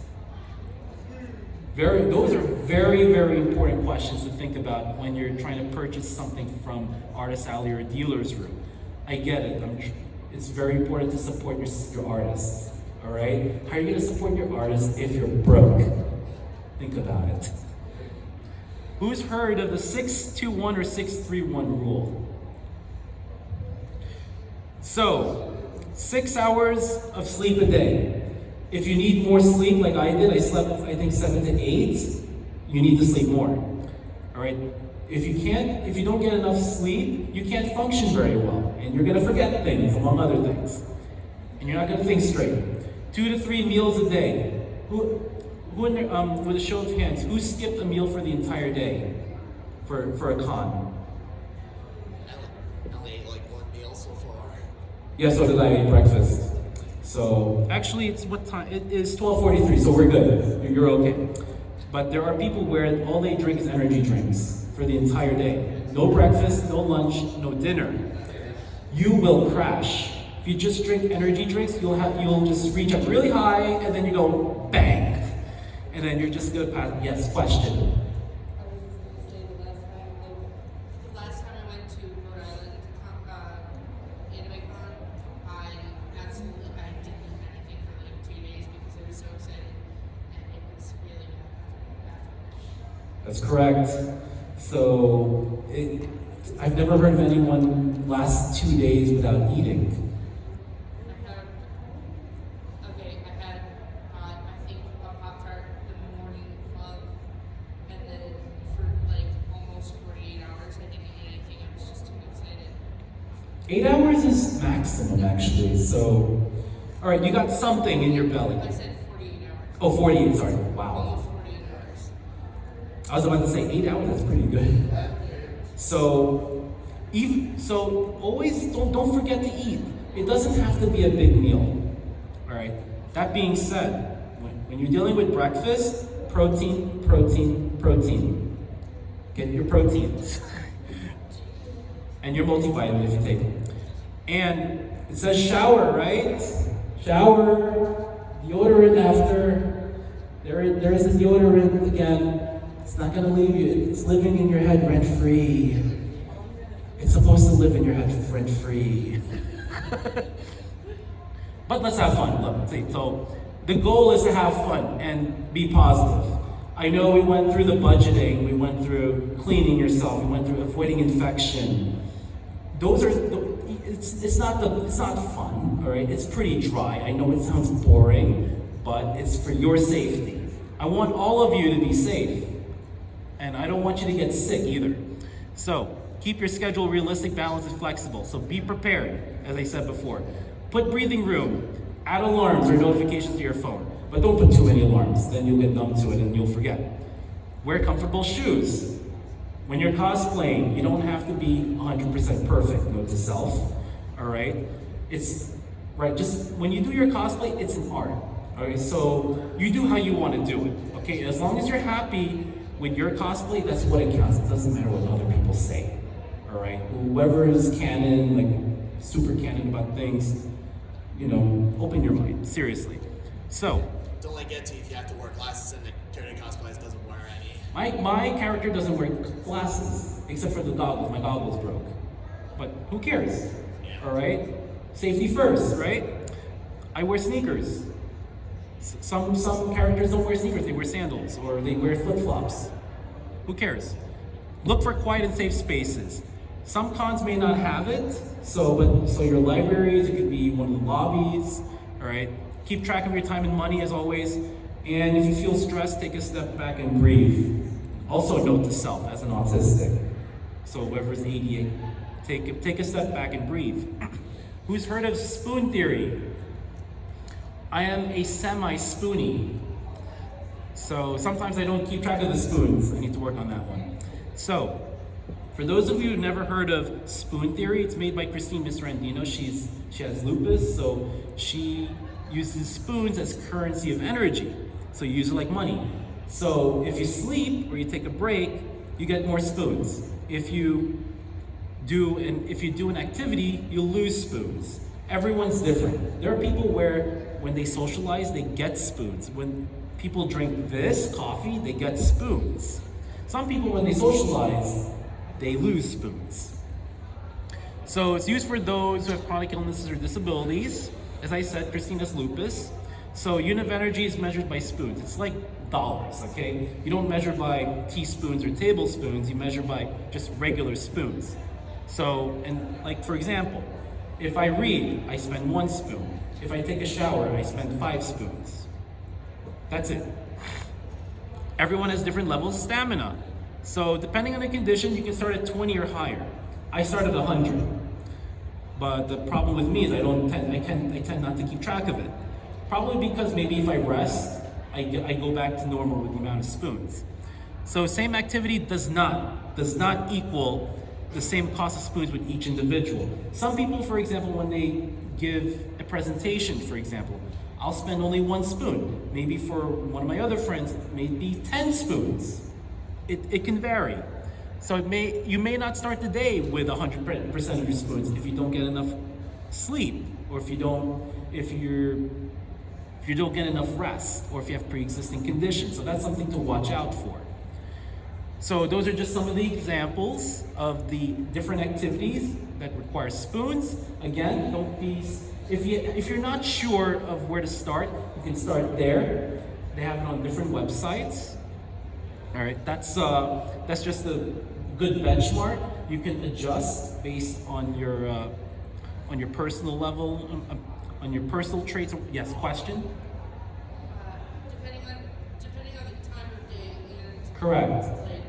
Those are very, very important questions to think about when you're trying to purchase something from Artist Alley or a dealer's room. I get it. It's very important to support your artists. All right? How are you going to support your artists if you're broke? Think about it. Who's heard of the 6-2-1 or 6-3-1 rule? So, 6 hours of sleep a day. If you need more sleep, like I did, I slept, I think 7 to 8, you need to sleep more. All right? If you don't get enough sleep, you can't function very well, and you're gonna forget things, among other things. And you're not gonna think straight. 2 to 3 meals a day. With a show of hands, who skipped a meal for the entire day for a con? I ate like 1 meal so far. Yeah, so did I. Ate breakfast. So actually, it's what time? It is 12:43, so we're good. You're okay. But there are people where all they drink is energy drinks for the entire day. No breakfast, no lunch, no dinner. You will crash. If you just drink energy drinks, you'll just reach up really high, and then you go bang, and then you're just gonna pass. Yes, question. The last time I went to Rhode Island, Zenkaikon, I didn't eat anything for like 2 days because I was so excited, and it was really bad. That's correct. So I've never heard of anyone last 2 days without eating. I had I think a Pop-Tart the morning of, and then for like almost 48 hours I didn't eat anything. I was just too excited. 8 hours is maximum, actually. So, all right, you got something in your belly. I said 48 hours. Oh, 48, sorry. Wow. Almost 48 hours. I was about to say 8 hours, that's pretty good. So, always don't forget to eat. It doesn't have to be a big meal. All right. That being said, when you're dealing with breakfast, protein, protein, protein. Get your proteins. And your multivitamin if you take them. And it says shower, right? Shower, deodorant after. There is a deodorant again. It's not gonna leave you. It's living in your head rent-free. It's supposed to live in your head rent-free. But let's have fun. Look, see, so the goal is to have fun and be positive. I know we went through the budgeting, we went through cleaning yourself, we went through avoiding infection. Those are, it's not fun, all right? It's pretty dry. I know it sounds boring, but it's for your safety. I want all of you to be safe, and I don't want you to get sick either. So keep your schedule realistic, balanced, and flexible. So be prepared, as I said before. Put breathing room, add alarms or notifications to your phone, but don't put too many alarms, then you'll get numb to it and you'll forget. Wear comfortable shoes. When you're cosplaying, you don't have to be 100% perfect, note to self, all right? It's, right, just when you do your cosplay, it's an art, okay? So you do how you want to do it, okay? As long as you're happy with your cosplay, that's what it counts. It doesn't matter what other people say, all right? Whoever is canon, like super canon about things, you know, open your mind, seriously. So, Don't let get to you if you have to wear glasses and the character cosplays doesn't wear any. my character doesn't wear glasses, except for the goggles. My goggles broke. But who cares? All right? Safety first, right? I wear sneakers. Some characters don't wear sneakers, they wear sandals or they wear flip-flops. Who cares? Look for quiet and safe spaces. Some cons may not have it, so your libraries, it could be one of the lobbies, all right? Keep track of your time and money as always. And if you feel stressed, take a step back and breathe. Also note to self as an autistic. So whoever's ADA, take a step back and breathe. Who's heard of spoon theory? I am a semi-spoonie. So sometimes I don't keep track of the spoons. I need to work on that one. So, for those of you who've never heard of spoon theory, it's made by Christine Misrandino. She has lupus, so she uses spoons as currency of energy. So you use it like money. So if you sleep or you take a break, you get more spoons. If you do an activity, you'll lose spoons. Everyone's different. There are people where when they socialize, they get spoons. When people drink this coffee, they get spoons. Some people, when they socialize, they lose spoons. So it's used for those who have chronic illnesses or disabilities. As I said, Christine has lupus. So unit of energy is measured by spoons. It's like dollars, okay? You don't measure by teaspoons or tablespoons, you measure by just regular spoons. So, and like for example, if I read, I spend 1 spoon. If I take a shower, I spend 5 spoons. That's it. Everyone has different levels of stamina. So depending on the condition, you can start at 20 or higher. I start at 100. But the problem with me is I tend not to keep track of it. Probably because maybe if I rest, I go back to normal with the amount of spoons. So same activity does not equal the same cost of spoons with each individual. Some people, for example, when they give a presentation, for example, I'll spend only 1 spoon. Maybe for one of my other friends, maybe 10 spoons. It can vary. So you may not start the day with 100% of your spoons if you don't get enough sleep, or if you don't get enough rest, or if you have pre-existing conditions. So that's something to watch out for. So those are just some of the examples of the different activities that require spoons. Again, if you're not sure of where to start, you can start there. They have it on different websites. All right, that's just a good benchmark. You can adjust based on your personal level, on your personal traits. Yes, question? Depending on the time of day and Correct. like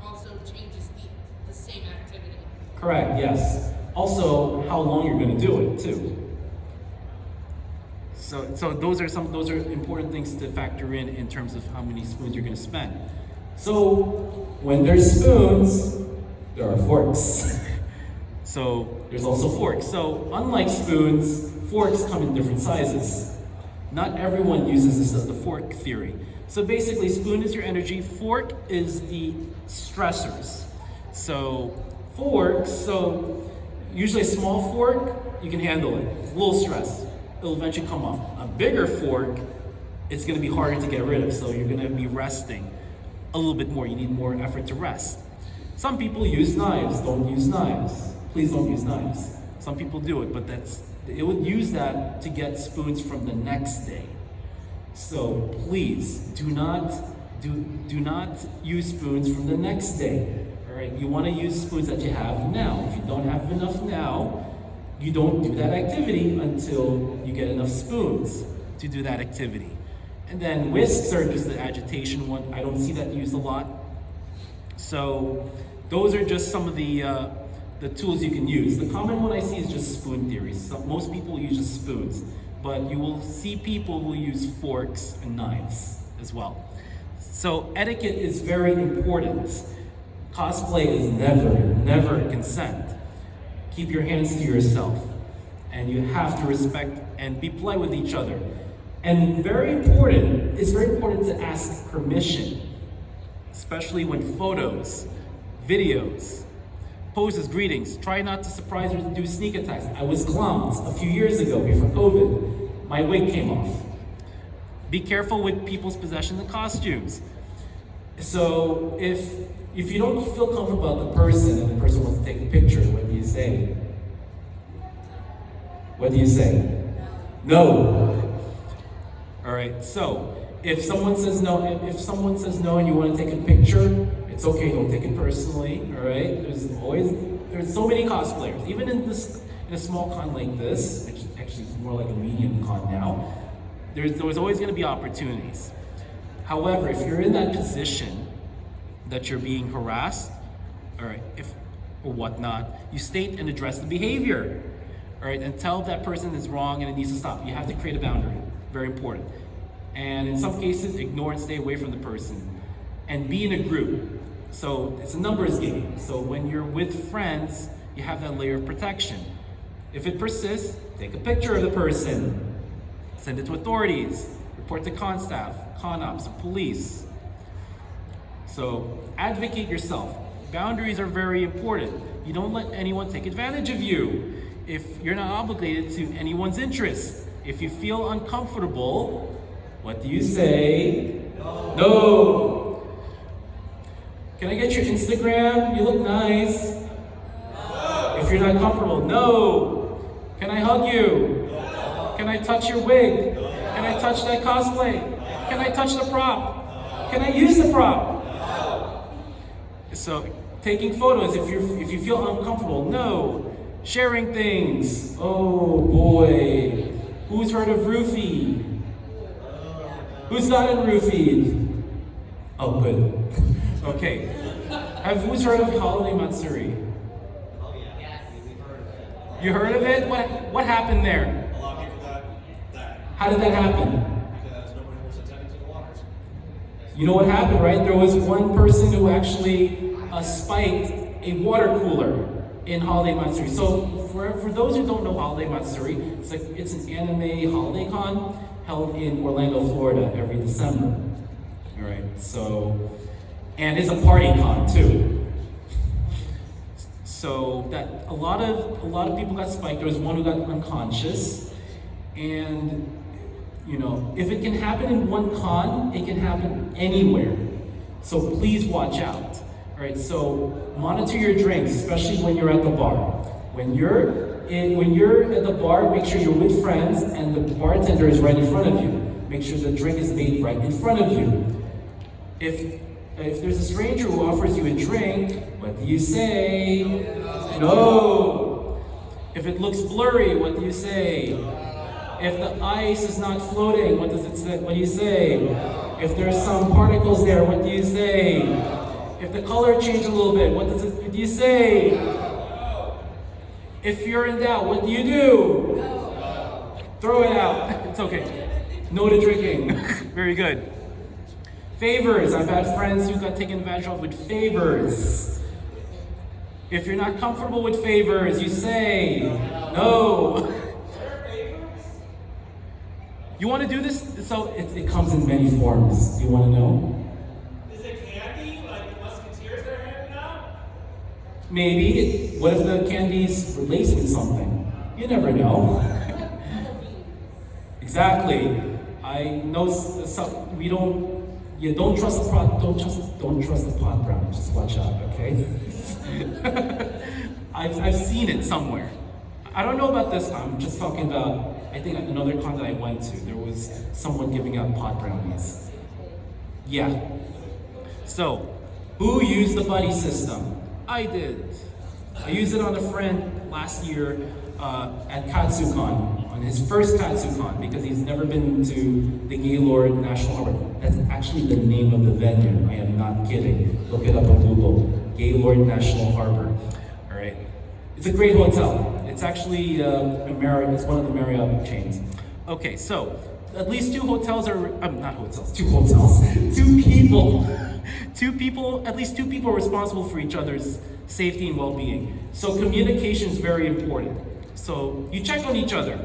also changes the same activity. Correct, yes. Also, how long you're going to do it too. So those are important things to factor in terms of how many spoons you're going to spend. So when there's spoons, there are forks. So there's also forks. So unlike spoons, forks come in different sizes. Not everyone uses the fork theory. So basically, spoon is your energy, fork is the stressors. So forks, so usually a small fork, you can handle it. It's a little stress. It'll eventually come off. A bigger fork, it's gonna be harder to get rid of, so you're gonna be resting a little bit more. You need more effort to rest. Some people use knives. Don't use knives. Please don't use knives. Some people do it, but it would use that to get spoons from the next day. So please do not use spoons from the next day. All right, you want to use spoons that you have now. If you don't have enough now, you don't do that activity until you get enough spoons to do that activity. And then whisks are just the agitation one. I don't see that used a lot. So those are just some of the tools you can use. The common one I see is just spoon theory. So most people use just spoons, but you will see people who use forks and knives as well. So etiquette is very important. Cosplay is never consent. Keep your hands to yourself. And you have to respect and be polite with each other. And it's very important to ask permission, especially when photos, videos, poses, greetings. Try not to surprise or do sneak attacks. I was clowned a few years ago before COVID. My wig came off. Be careful with people's possessions and costumes. So if you don't feel comfortable about the person and the person wants to take a picture, what do you say? What do you say? No. All right. So if someone says no, and you want to take a picture, it's okay. Don't take it personally. All right. There's so many cosplayers, even in a small con like this, which actually is more like a medium con now. There's always going to be opportunities. However, if you're in that position that you're being harassed, all right, or whatnot, you state and address the behavior, all right, and tell that person is wrong and it needs to stop. You have to create a boundary. Very important. And in some cases, ignore and stay away from the person. And be in a group. So it's a numbers game. So when you're with friends, you have that layer of protection. If it persists, take a picture of the person. Send it to authorities. Report to con staff, con ops, or police. So advocate yourself. Boundaries are very important. You don't let anyone take advantage of you. If you're not obligated to anyone's interests. If you feel uncomfortable, what do you say? No. Can I get your Instagram? You look nice. No. If you're not comfortable, no. Can I hug you? No. Can I touch your wig? No. Can I touch that cosplay? No. Can I touch the prop? No. Can I use the prop? No. So taking photos, if you feel uncomfortable, no. Sharing things, oh boy. Who's heard of roofie? Who's gotten roofied? Oh, good. Okay. Who's heard of holiday matsuri? Oh yeah. Yes. We've heard of it. You heard of it? What happened there? A lot of people got that How did that happen? because nobody was attending to the waters. You know what happened, right? There was one person who actually spiked a water cooler in Holiday Matsuri. So for those who don't know Holiday Matsuri, it's an anime holiday con held in Orlando, Florida every December. All right. So, and it's a party con too. So that a lot of people got spiked. There was one who got unconscious, and you know, if it can happen in one con, it can happen anywhere. So please watch out. All right, so monitor your drinks, especially when you're at the bar. When you're at the bar, make sure you're with friends and the bartender is right in front of you. Make sure the drink is made right in front of you. If there's a stranger who offers you a drink, what do you say? No. If it looks blurry, what do you say? If the ice is not floating, what does it say? What do you say? If there's some particles there, what do you say? If the color changed a little bit, what do you say? If you're in doubt, what do you do? Throw it out. It's okay. No to drinking. Very good. Favors. I've had friends who got taken advantage of with favors. If you're not comfortable with favors, you say no. You want to do this? So it comes in many forms. Do you want to know? Maybe. What if the candy's laced with something? You never know. Exactly. I know some. We don't. Yeah. Don't trust the pot. Don't trust the pot brownie. Just watch out. Okay. I've seen it somewhere. I don't know about this. I'm just talking about. I think another con that I went to, there was someone giving out pot brownies. Yeah. So, who used the buddy system? I did. I used it on a friend last year at KatsuCon, on his first KatsuCon, because he's never been to the Gaylord National Harbor. That's actually the name of the venue. I am not kidding. Look it up on Google. Gaylord National Harbor. All right. It's a great hotel. It's actually it's one of the Marriott chains. Okay, so at least 2 hotels are, not hotels, 2 hotels, 2 people, 2 people, at least 2 people are responsible for each other's safety and well-being. So communication is very important. So you check on each other.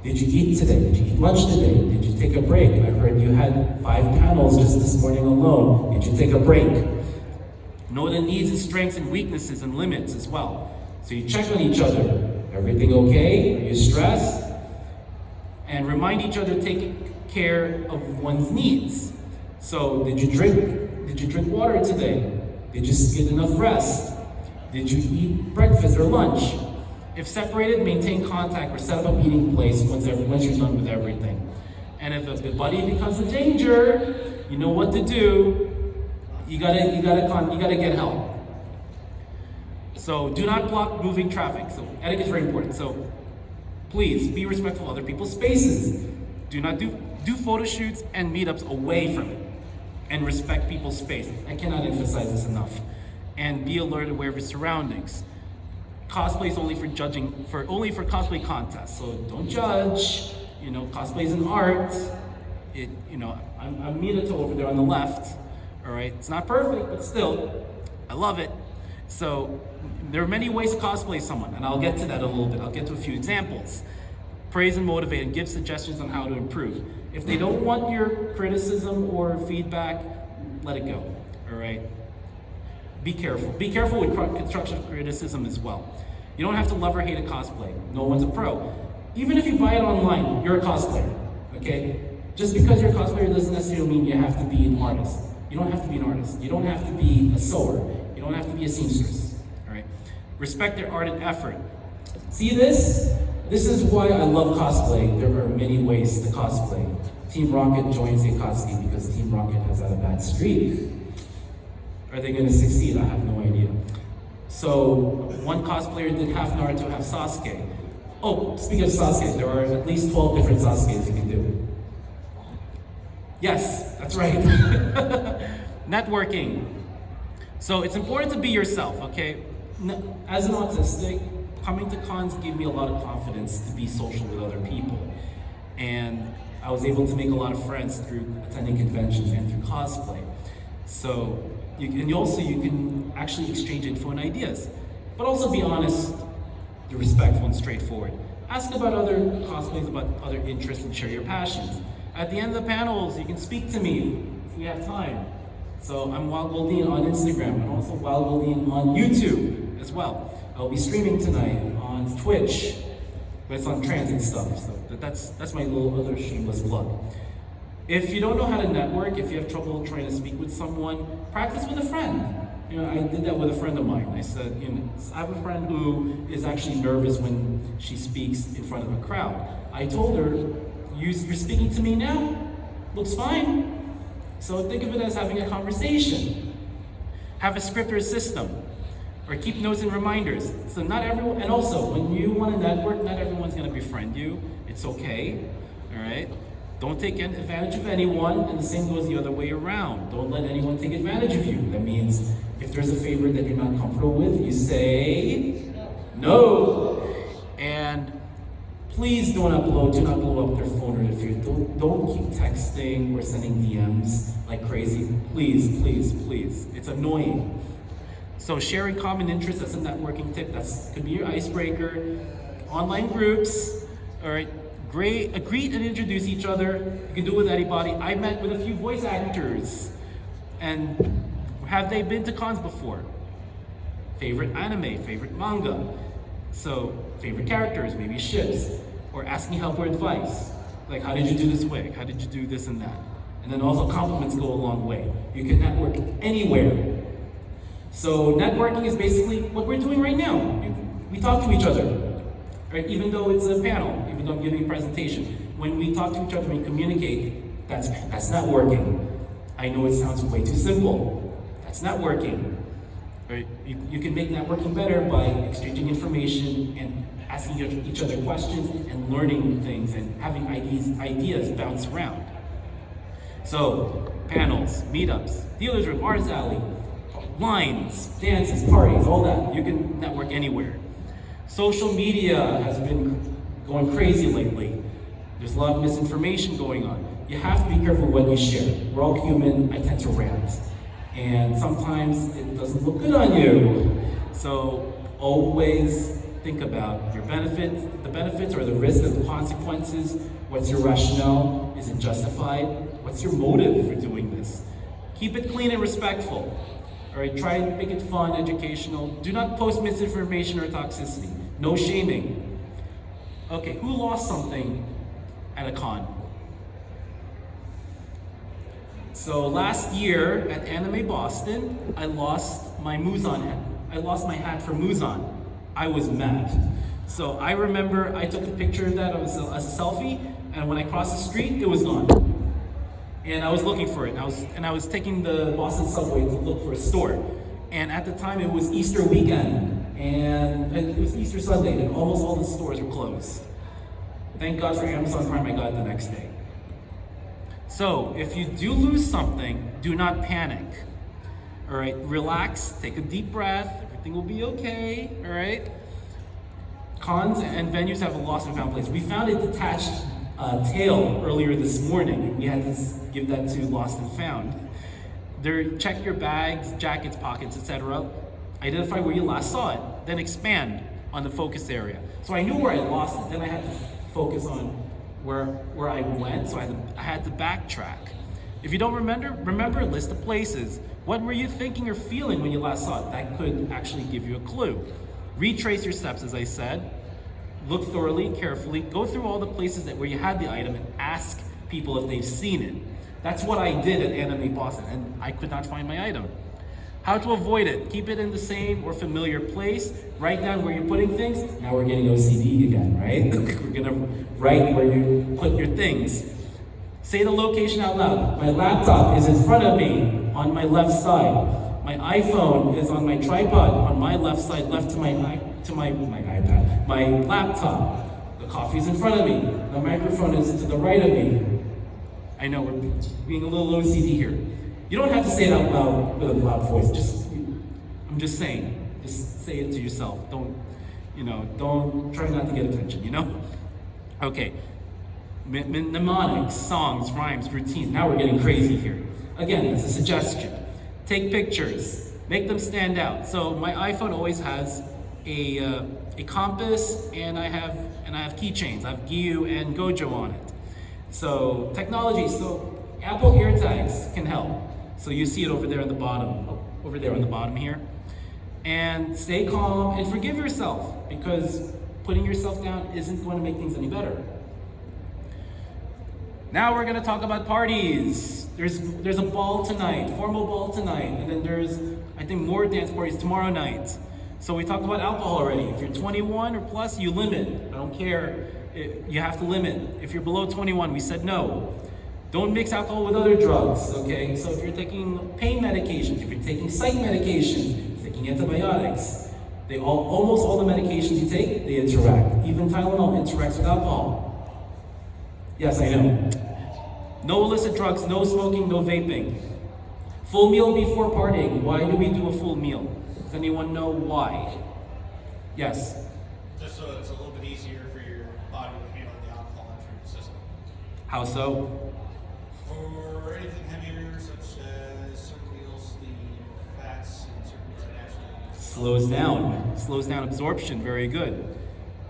Did you eat today? Did you eat lunch today? Did you take a break? I heard you had 5 panels just this morning alone. Did you take a break? Know the needs and strengths and weaknesses and limits as well. So you check on each other. Everything okay? Are you stressed? And remind each other to take care of one's needs. So did you drink water today? Did you get enough rest? Did you eat breakfast or lunch? If separated, maintain contact or set up a meeting place once you're done with everything. And if the buddy becomes a danger, you know what to do. You gotta get help. So do not block moving traffic. So etiquette is very important. So please be respectful of other people's spaces. Do not do photo shoots and meetups away from it. And respect people's space. I cannot emphasize this enough. And be alert, aware of your surroundings. Cosplay is only for cosplay contests. So don't judge. You know, cosplay is an art. I'm Minato over there on the left. All right, it's not perfect, but still, I love it. So there are many ways to cosplay someone, and I'll get to that a little bit. I'll get to a few examples. Praise and motivate and give suggestions on how to improve. If they don't want your criticism or feedback, let it go, all right? Be careful. Be careful with constructive criticism as well. You don't have to love or hate a cosplay. No one's a pro. Even if you buy it online, you're a cosplayer, okay? Just because you're a cosplayer doesn't necessarily mean you have to be an artist. You don't have to be an artist. You don't have to be a sewer. You don't have to be a seamstress, all right? Respect their art and effort. See this? This is why I love cosplay. There are many ways to cosplay. Team Rocket joins Zenkaikon because Team Rocket has had a bad streak. Are they gonna succeed? I have no idea. So one cosplayer did half Naruto, half Sasuke. Oh, speaking of Sasuke, there are at least 12 different Sasukes you can do. Yes, that's right. Networking. So it's important to be yourself, okay? As an autistic, coming to cons gave me a lot of confidence to be social with other people. And I was able to make a lot of friends through attending conventions and through cosplay. So, you can actually exchange info and ideas. But also be honest, be respectful and straightforward. Ask about other cosplays, about other interests, and share your passions. At the end of the panels, you can speak to me if we have time. So I'm Wild Goldine on Instagram, and also Wild Goldine on YouTube as well. I'll be streaming tonight on Twitch, but it's on transit stuff, so that's my little other shameless plug. If you don't know how to network, if you have trouble trying to speak with someone, practice with a friend. You know, I did that with a friend of mine. I said, I have a friend who is actually nervous when she speaks in front of a crowd. I told her, you're speaking to me now? Looks fine. So think of it as having a conversation. Have a script or a system, or keep notes and reminders. So not everyone, and also when you want to network, not everyone's gonna befriend you. It's okay, all right? Don't take advantage of anyone, and the same goes the other way around. Don't let anyone take advantage of you. That means if there's a favor that you're not comfortable with, you say no. And please do not blow up their phone or their phone. Don't keep texting or sending DMs like crazy. Please, please, please. It's annoying. So sharing common interests, that's a networking tip. Could be your icebreaker. Online groups, all right. Great, greet and introduce each other. You can do it with anybody. I met with a few voice actors. And have they been to cons before? Favorite anime, favorite manga. So favorite characters, maybe ships. Or asking help or advice. Like, how did you do this wig? How did you do this and that? And then also compliments go a long way. You can network anywhere. So networking is basically what we're doing right now. We talk to each other. Right? Even though it's a panel, even though I'm giving a presentation, when we talk to each other and communicate, that's not working. I know it sounds way too simple. That's not working. Right? You can make networking better by exchanging information and asking each other questions and learning things and having ideas bounce around. So, panels, meetups, dealer's room, artist alley, lines, dances, parties, all that. You can network anywhere. Social media has been going crazy lately. There's a lot of misinformation going on. You have to be careful what you share. We're all human, I tend to rant. And sometimes it doesn't look good on you. So always think about your benefits, the benefits or the risks and the consequences. What's your rationale? Is it justified? What's your motive for doing this? Keep it clean and respectful. All right, try and make it fun, educational. Do not post misinformation or toxicity. No shaming. Okay, who lost something at a con? So last year at Anime Boston, I lost my Muzan hat. I lost my hat for Muzan. I was mad. So I remember I took a picture of that as a selfie, and when I crossed the street, it was gone. And I was looking for it. And I was taking the Boston subway to look for a store. And at the time, it was Easter weekend, and it was Easter Sunday, and almost all the stores were closed. Thank God for Amazon Prime, I got it the next day. So, if you do lose something, do not panic. All right, relax, take a deep breath, everything will be okay, all right? Cons and venues have a lost and found place. We found a detached tail earlier this morning. We had to give that to lost and found. Check your bags, jackets, pockets, etc. Identify where you last saw it, then expand on the focus area. So I knew where I lost it, then I had to focus on where I went, so I had to backtrack. If you don't remember a list of places. What were you thinking or feeling when you last saw it? That could actually give you a clue. Retrace your steps, as I said. Look thoroughly, carefully. Go through all the places where you had the item and ask people if they've seen it. That's what I did at Anime Boston, and I could not find my item. How to avoid it? Keep it in the same or familiar place. Write down where you're putting things. Now we're getting OCD again, right? We're gonna write where you put your things. Say the location out loud. My laptop is in front of me on my left side. My iPhone is on my tripod on my left side, left to my iPad. My laptop. The coffee's in front of me. The microphone is to the right of me. I know we're being a little OCD here. You don't have to say it out loud with a loud voice. I'm just saying. Just say it to yourself. Don't try not to get attention, you know? Okay. Mnemonics, songs, rhymes, routines. Now we're getting crazy here. Again, it's a suggestion. Take pictures. Make them stand out. So my iPhone always has a compass, and I have keychains. I have Gyu and Gojo on it. So technology. So Apple AirTags can help. So you see it over there on the bottom here. And stay calm and forgive yourself, because putting yourself down isn't going to make things any better. Now we're going to talk about parties. There's a ball tonight, formal ball tonight, and then there's, I think, more dance parties tomorrow night. So we talked about alcohol already. If you're 21 or plus, you limit. I don't care. You have to limit. If you're below 21, we said no. Don't mix alcohol with other drugs, okay? So if you're taking pain medications, if you're taking psych medications, if you're taking antibiotics, almost all the medications you take, they interact. Even Tylenol interacts with alcohol. Yes, I know. No illicit drugs, no smoking, no vaping. Full meal before partying. Why do we do a full meal? Does anyone know why? Yes? Just so it's a little bit easier for your body to handle the alcohol entering the system. How so? For anything heavier, such as certain meals, the fats and certain meals that actually Slows down absorption, very good.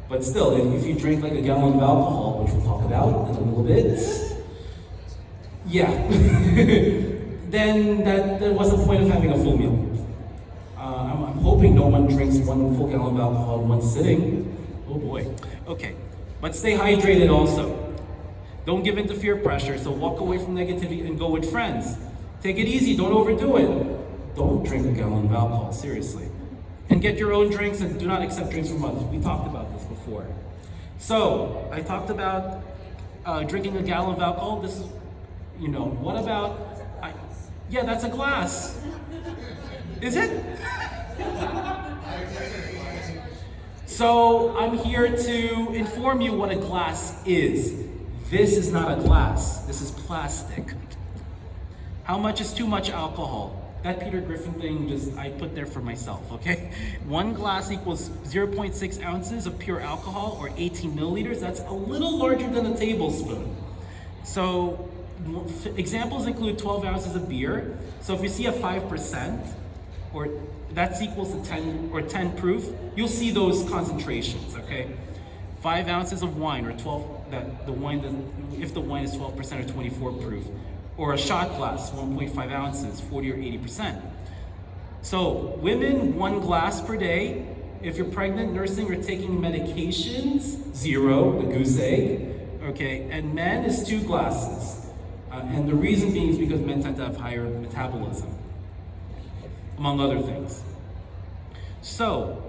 But still, if you drink like a gallon of alcohol, which we'll talk about in a little bit, yeah, then that was the point of having a full meal. I'm hoping no one drinks 1 full gallon of alcohol in one sitting. Oh boy. Okay, but stay hydrated also. Don't give in to peer pressure, so walk away from negativity and go with friends. Take it easy, don't overdo it. Don't drink a gallon of alcohol, seriously. And get your own drinks and do not accept drinks from others. We talked about this before. So, I talked about drinking a gallon of alcohol. This is, what about, yeah, that's a glass. Is it? So, I'm here to inform you what a glass is. This is not a glass, this is plastic. How much is too much alcohol? that Peter Griffin thing, just I put there for myself, okay? 1 glass equals 0.6 ounces of pure alcohol, or 18 milliliters. That's a little larger than a tablespoon. So examples include 12 ounces of beer. So if you see a 5%, or that's equals to 10 or 10 proof, you'll see those concentrations, okay? 5 ounces of wine, or 12, that the wine, if the wine is 12% or 24 proof. Or a shot glass, 1.5 ounces, 40 or 80%. So women, 1 glass per day. If you're pregnant, nursing, or taking medications, 0, the goose egg. Okay, and men is 2 glasses. And the reason being is because men tend to have higher metabolism, among other things. So,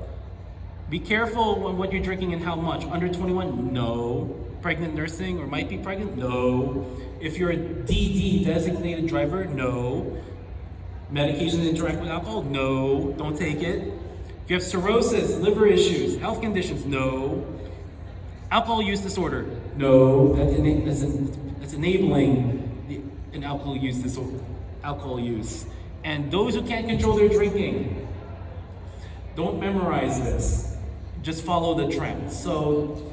be careful on what you're drinking and how much. Under 21, no. Pregnant, nursing, or might be pregnant, no. If you're a DD, designated driver, no. Medications interact with alcohol, no. Don't take it. If you have cirrhosis, liver issues, health conditions, no. Alcohol use disorder, no. That's enabling an alcohol use disorder, alcohol use. And those who can't control their drinking, don't memorize this. Just follow the trend. So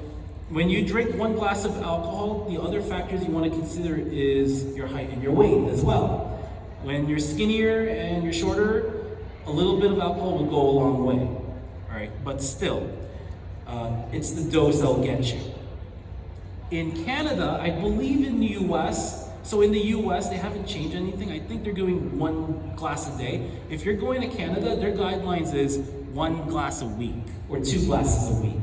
when you drink 1 glass of alcohol, the other factors you want to consider is your height and your weight as well. When you're skinnier and you're shorter, a little bit of alcohol will go a long way. All right, but still, it's the dose that'll get you. In Canada, I believe in the US, so in the US, they haven't changed anything. I think they're doing 1 glass a day. If you're going to Canada, their guidelines is 1 glass a week, or 2 glasses a week.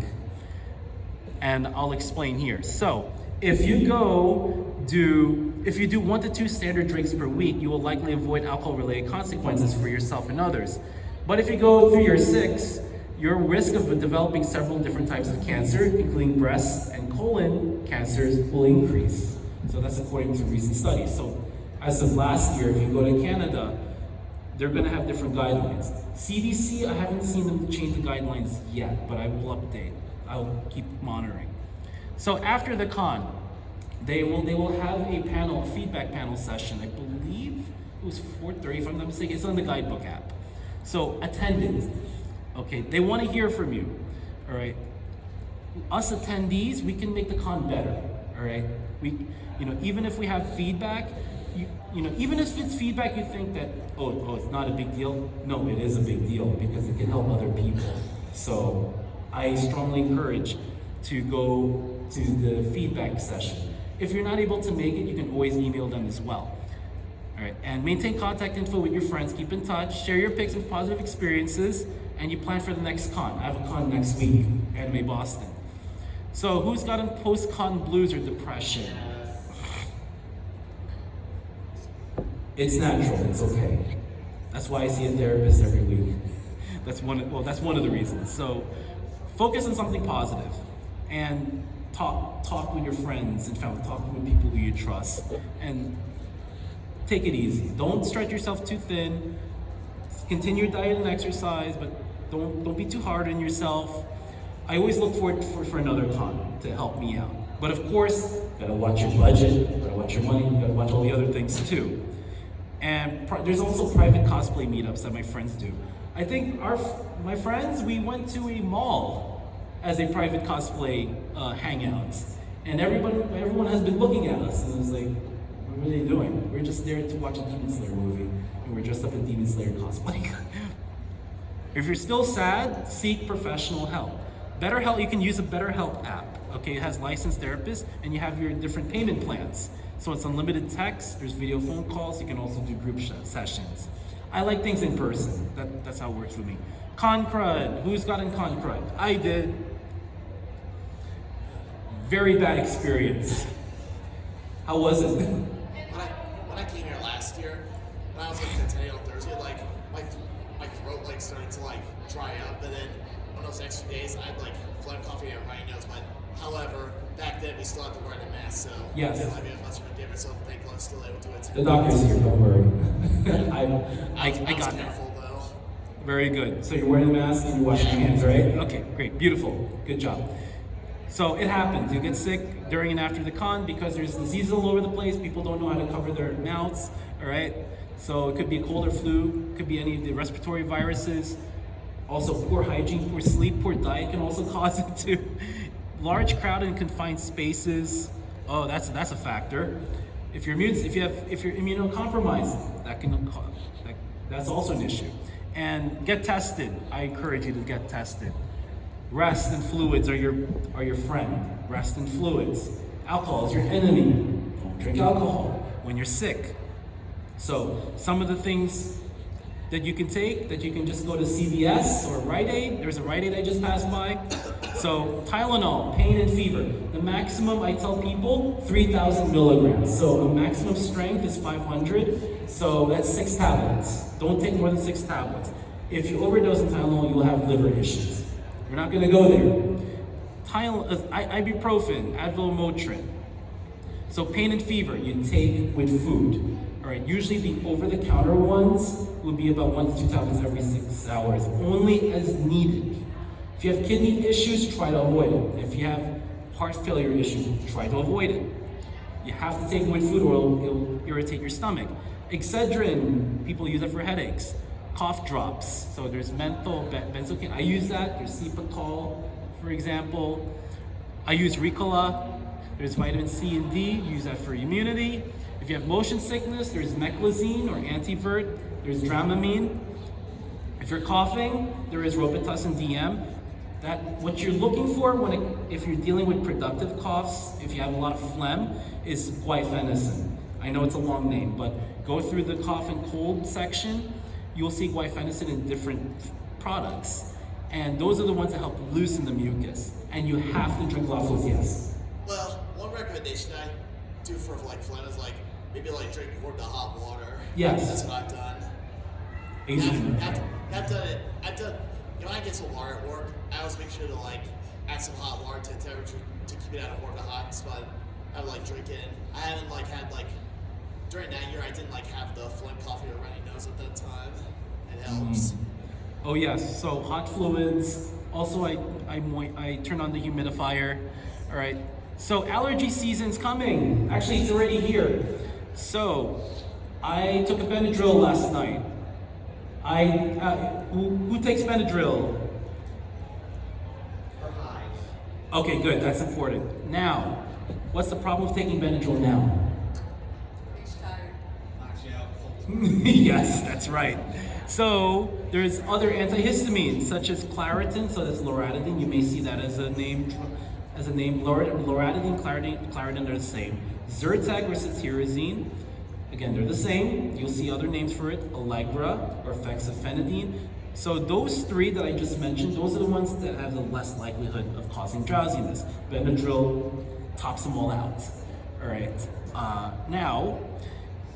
And I'll explain here. So, if you do 1 to 2 standard drinks per week, you will likely avoid alcohol-related consequences for yourself and others. But if you go 3 or 6, your risk of developing several different types of cancer, including breast and colon cancers, will increase. So that's according to recent studies. So as of last year, if you go to Canada, they're gonna have different guidelines. CDC, I haven't seen them change the guidelines yet, but I will update. I'll keep monitoring. So after the con, they will have a panel, a feedback panel session. I believe it was 4:30, if I'm not mistaken. It's on the guidebook app. So attend it. Okay, they want to hear from you. All right. Us attendees, we can make the con better. All right. Even if we have feedback, even if it's feedback you think that, oh, it's not a big deal. No, it is a big deal because it can help other people. So I strongly encourage to go to the feedback session. If you're not able to make it, you can always email them as well. All right, and maintain contact info with your friends. Keep in touch. Share your pics and positive experiences, and you plan for the next con. I have a con next week, Anime Boston. So who's gotten post-con blues or depression? It's natural. It's okay. That's why I see a therapist every week. That's one of the reasons. So focus on something positive, and talk with your friends and family. Talk with people who you trust, and take it easy. Don't stretch yourself too thin. Continue your diet and exercise, but don't be too hard on yourself. I always look forward for another con to help me out. But of course, gotta watch your budget, gotta watch your money, gotta watch all the other things too. And there's also private cosplay meetups that my friends do. I think my friends, we went to a mall as a private cosplay hangout, and everyone has been looking at us, and it was like, what are they doing? We're just there to watch a Demon Slayer movie, and we're dressed up in Demon Slayer cosplay. If you're still sad, seek professional help. BetterHelp, you can use a BetterHelp app. Okay, it has licensed therapists, and you have your different payment plans. So it's unlimited text, there's video phone calls, you can also do group sessions. I like things in person, that's how it works for me. Con crud, who's gotten con crud? I did. Very bad experience. How was it? When I came here last year, when I was looking at today on Thursday, like my throat like started to like dry up, and then on those extra days, I had like phlegm, coughing, and runny nose. But however, back then we still had to wear a mask, so yes. it didn't have much of a difference. So thankfully, I'm still able to attend. The doctor's here, don't worry. I was got careful that. though. Very good. So you're wearing a mask and you're washing your hands, right? Okay, great, beautiful, good job. So it happens. You get sick during and after the con because there's diseases all over the place. People don't know how to cover their mouths. All right. So it could be a cold or flu, could be any of the respiratory viruses. Also, poor hygiene, poor sleep, poor diet can also cause it too. Large crowded and confined spaces. Oh, that's a factor. If you're immunocompromised, that's also an issue. And get tested. I encourage you to get tested. Rest and fluids are your friend. Rest and fluids. Alcohol is your enemy. Don't drink alcohol when you're sick. So some of the things that you can take, that you can just go to CVS or Rite Aid. There's a Rite Aid I just passed by. So Tylenol, pain and fever. The maximum, I tell people, 3,000 milligrams. So the maximum strength is 500. So that's 6 tablets. Don't take more than 6 tablets. If you overdose on Tylenol, you'll have liver issues. We're not gonna go there. Ibuprofen, Advil, Motrin. So pain and fever, you take with food. All right, usually the over-the-counter ones will be about 1 to 2 tablets every 6 hours, only as needed. If you have kidney issues, try to avoid it. If you have heart failure issues, try to avoid it. You have to take it with food or it'll irritate your stomach. Excedrin, people use it for headaches. Cough drops, so there's menthol, benzocaine. I use that. There's Cepacol, for example. I use Ricola. There's vitamin C and D, use that for immunity. If you have motion sickness, there's meclizine or antivert. There's Dramamine. If you're coughing, there is Robitussin DM. What you're looking for if you're dealing with productive coughs, if you have a lot of phlegm, is guaifenesin. I know it's a long name, but go through the cough and cold section. You'll see guaifenesin in different products. And those are the ones that help loosen the mucus. And you have to drink a lot of fluids, yes. Well, one recommendation I do for like phlegm is like maybe like drink warm to hot water. Yes. That's what I've done. I've done it. When I get some water at work, I always make sure to like add some hot water to the temperature to keep it out of warm to hot. So I would like drink it. I haven't like had like during that year I didn't like have the phlegm, coffee, or runny nose at that time. It helps. Oh yes. So hot fluids. Also, I turn on the humidifier. All right. So allergy season's coming. Actually, it's already here. So I took a Benadryl last night. Who takes Benadryl? For highs. Okay, good. That's important. Now, what's the problem with taking Benadryl now? He's tired. Knocks you out cold. Yes, that's right. So there's other antihistamines such as Claritin. So that's loratadine. You may see that as a name. Loratadine, Claritin are the same. Zyrtec or cetirizine. Again, they're the same. You'll see other names for it, Allegra or fexofenadine. So those 3 that I just mentioned, those are the ones that have the less likelihood of causing drowsiness. Benadryl tops them all out. All right. Now,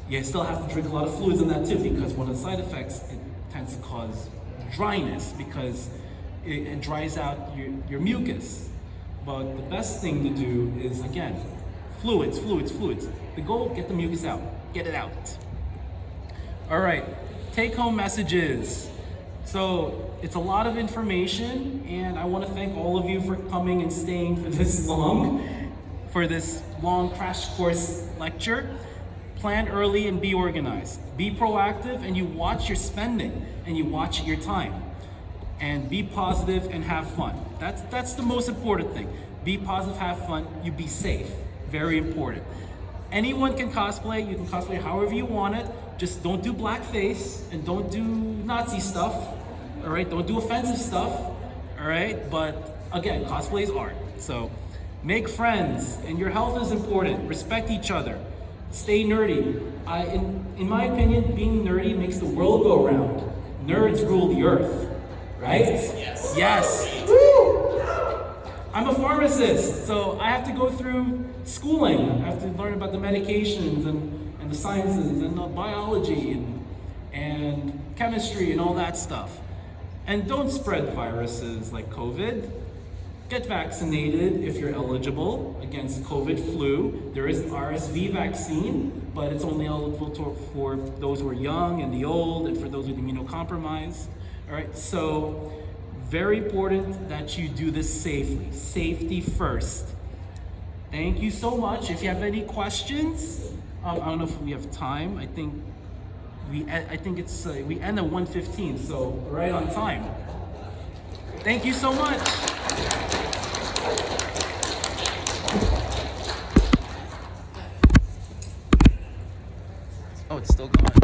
you still have to drink a lot of fluids in that too, because one of the side effects, it tends to cause dryness because it dries out your mucus. But the best thing to do is, again, fluids. The goal, get the mucus out. Get it out. All right, take-home messages. So it's a lot of information, and I want to thank all of you for coming and staying for this long crash course lecture. Plan early and be organized. Be proactive, and you watch your spending, and you watch your time. And be positive and have fun. That's the most important thing. Be positive, have fun, you be safe. Very important. Anyone can cosplay. You can cosplay however you want it. Just don't do blackface and don't do Nazi stuff. All right, don't do offensive stuff. All right, but again, cosplay is art. So make friends, and your health is important. Respect each other. Stay nerdy. In my opinion, being nerdy makes the world go round. Nerds rule the earth, right? Yes. Yes. I'm a pharmacist, so I have to go through schooling. I have to learn about the medications and the sciences and the biology and chemistry and all that stuff. And don't spread viruses like COVID. Get vaccinated if you're eligible against COVID flu. There is an RSV vaccine, but it's only eligible for those who are young and the old and for those with immunocompromised. All right, so very important that you do this safely. Safety first. Thank you so much. If you have any questions, I don't know if we have time. I think I think it's we end at 1:15, so right on time. Thank you so much. Oh, it's still going.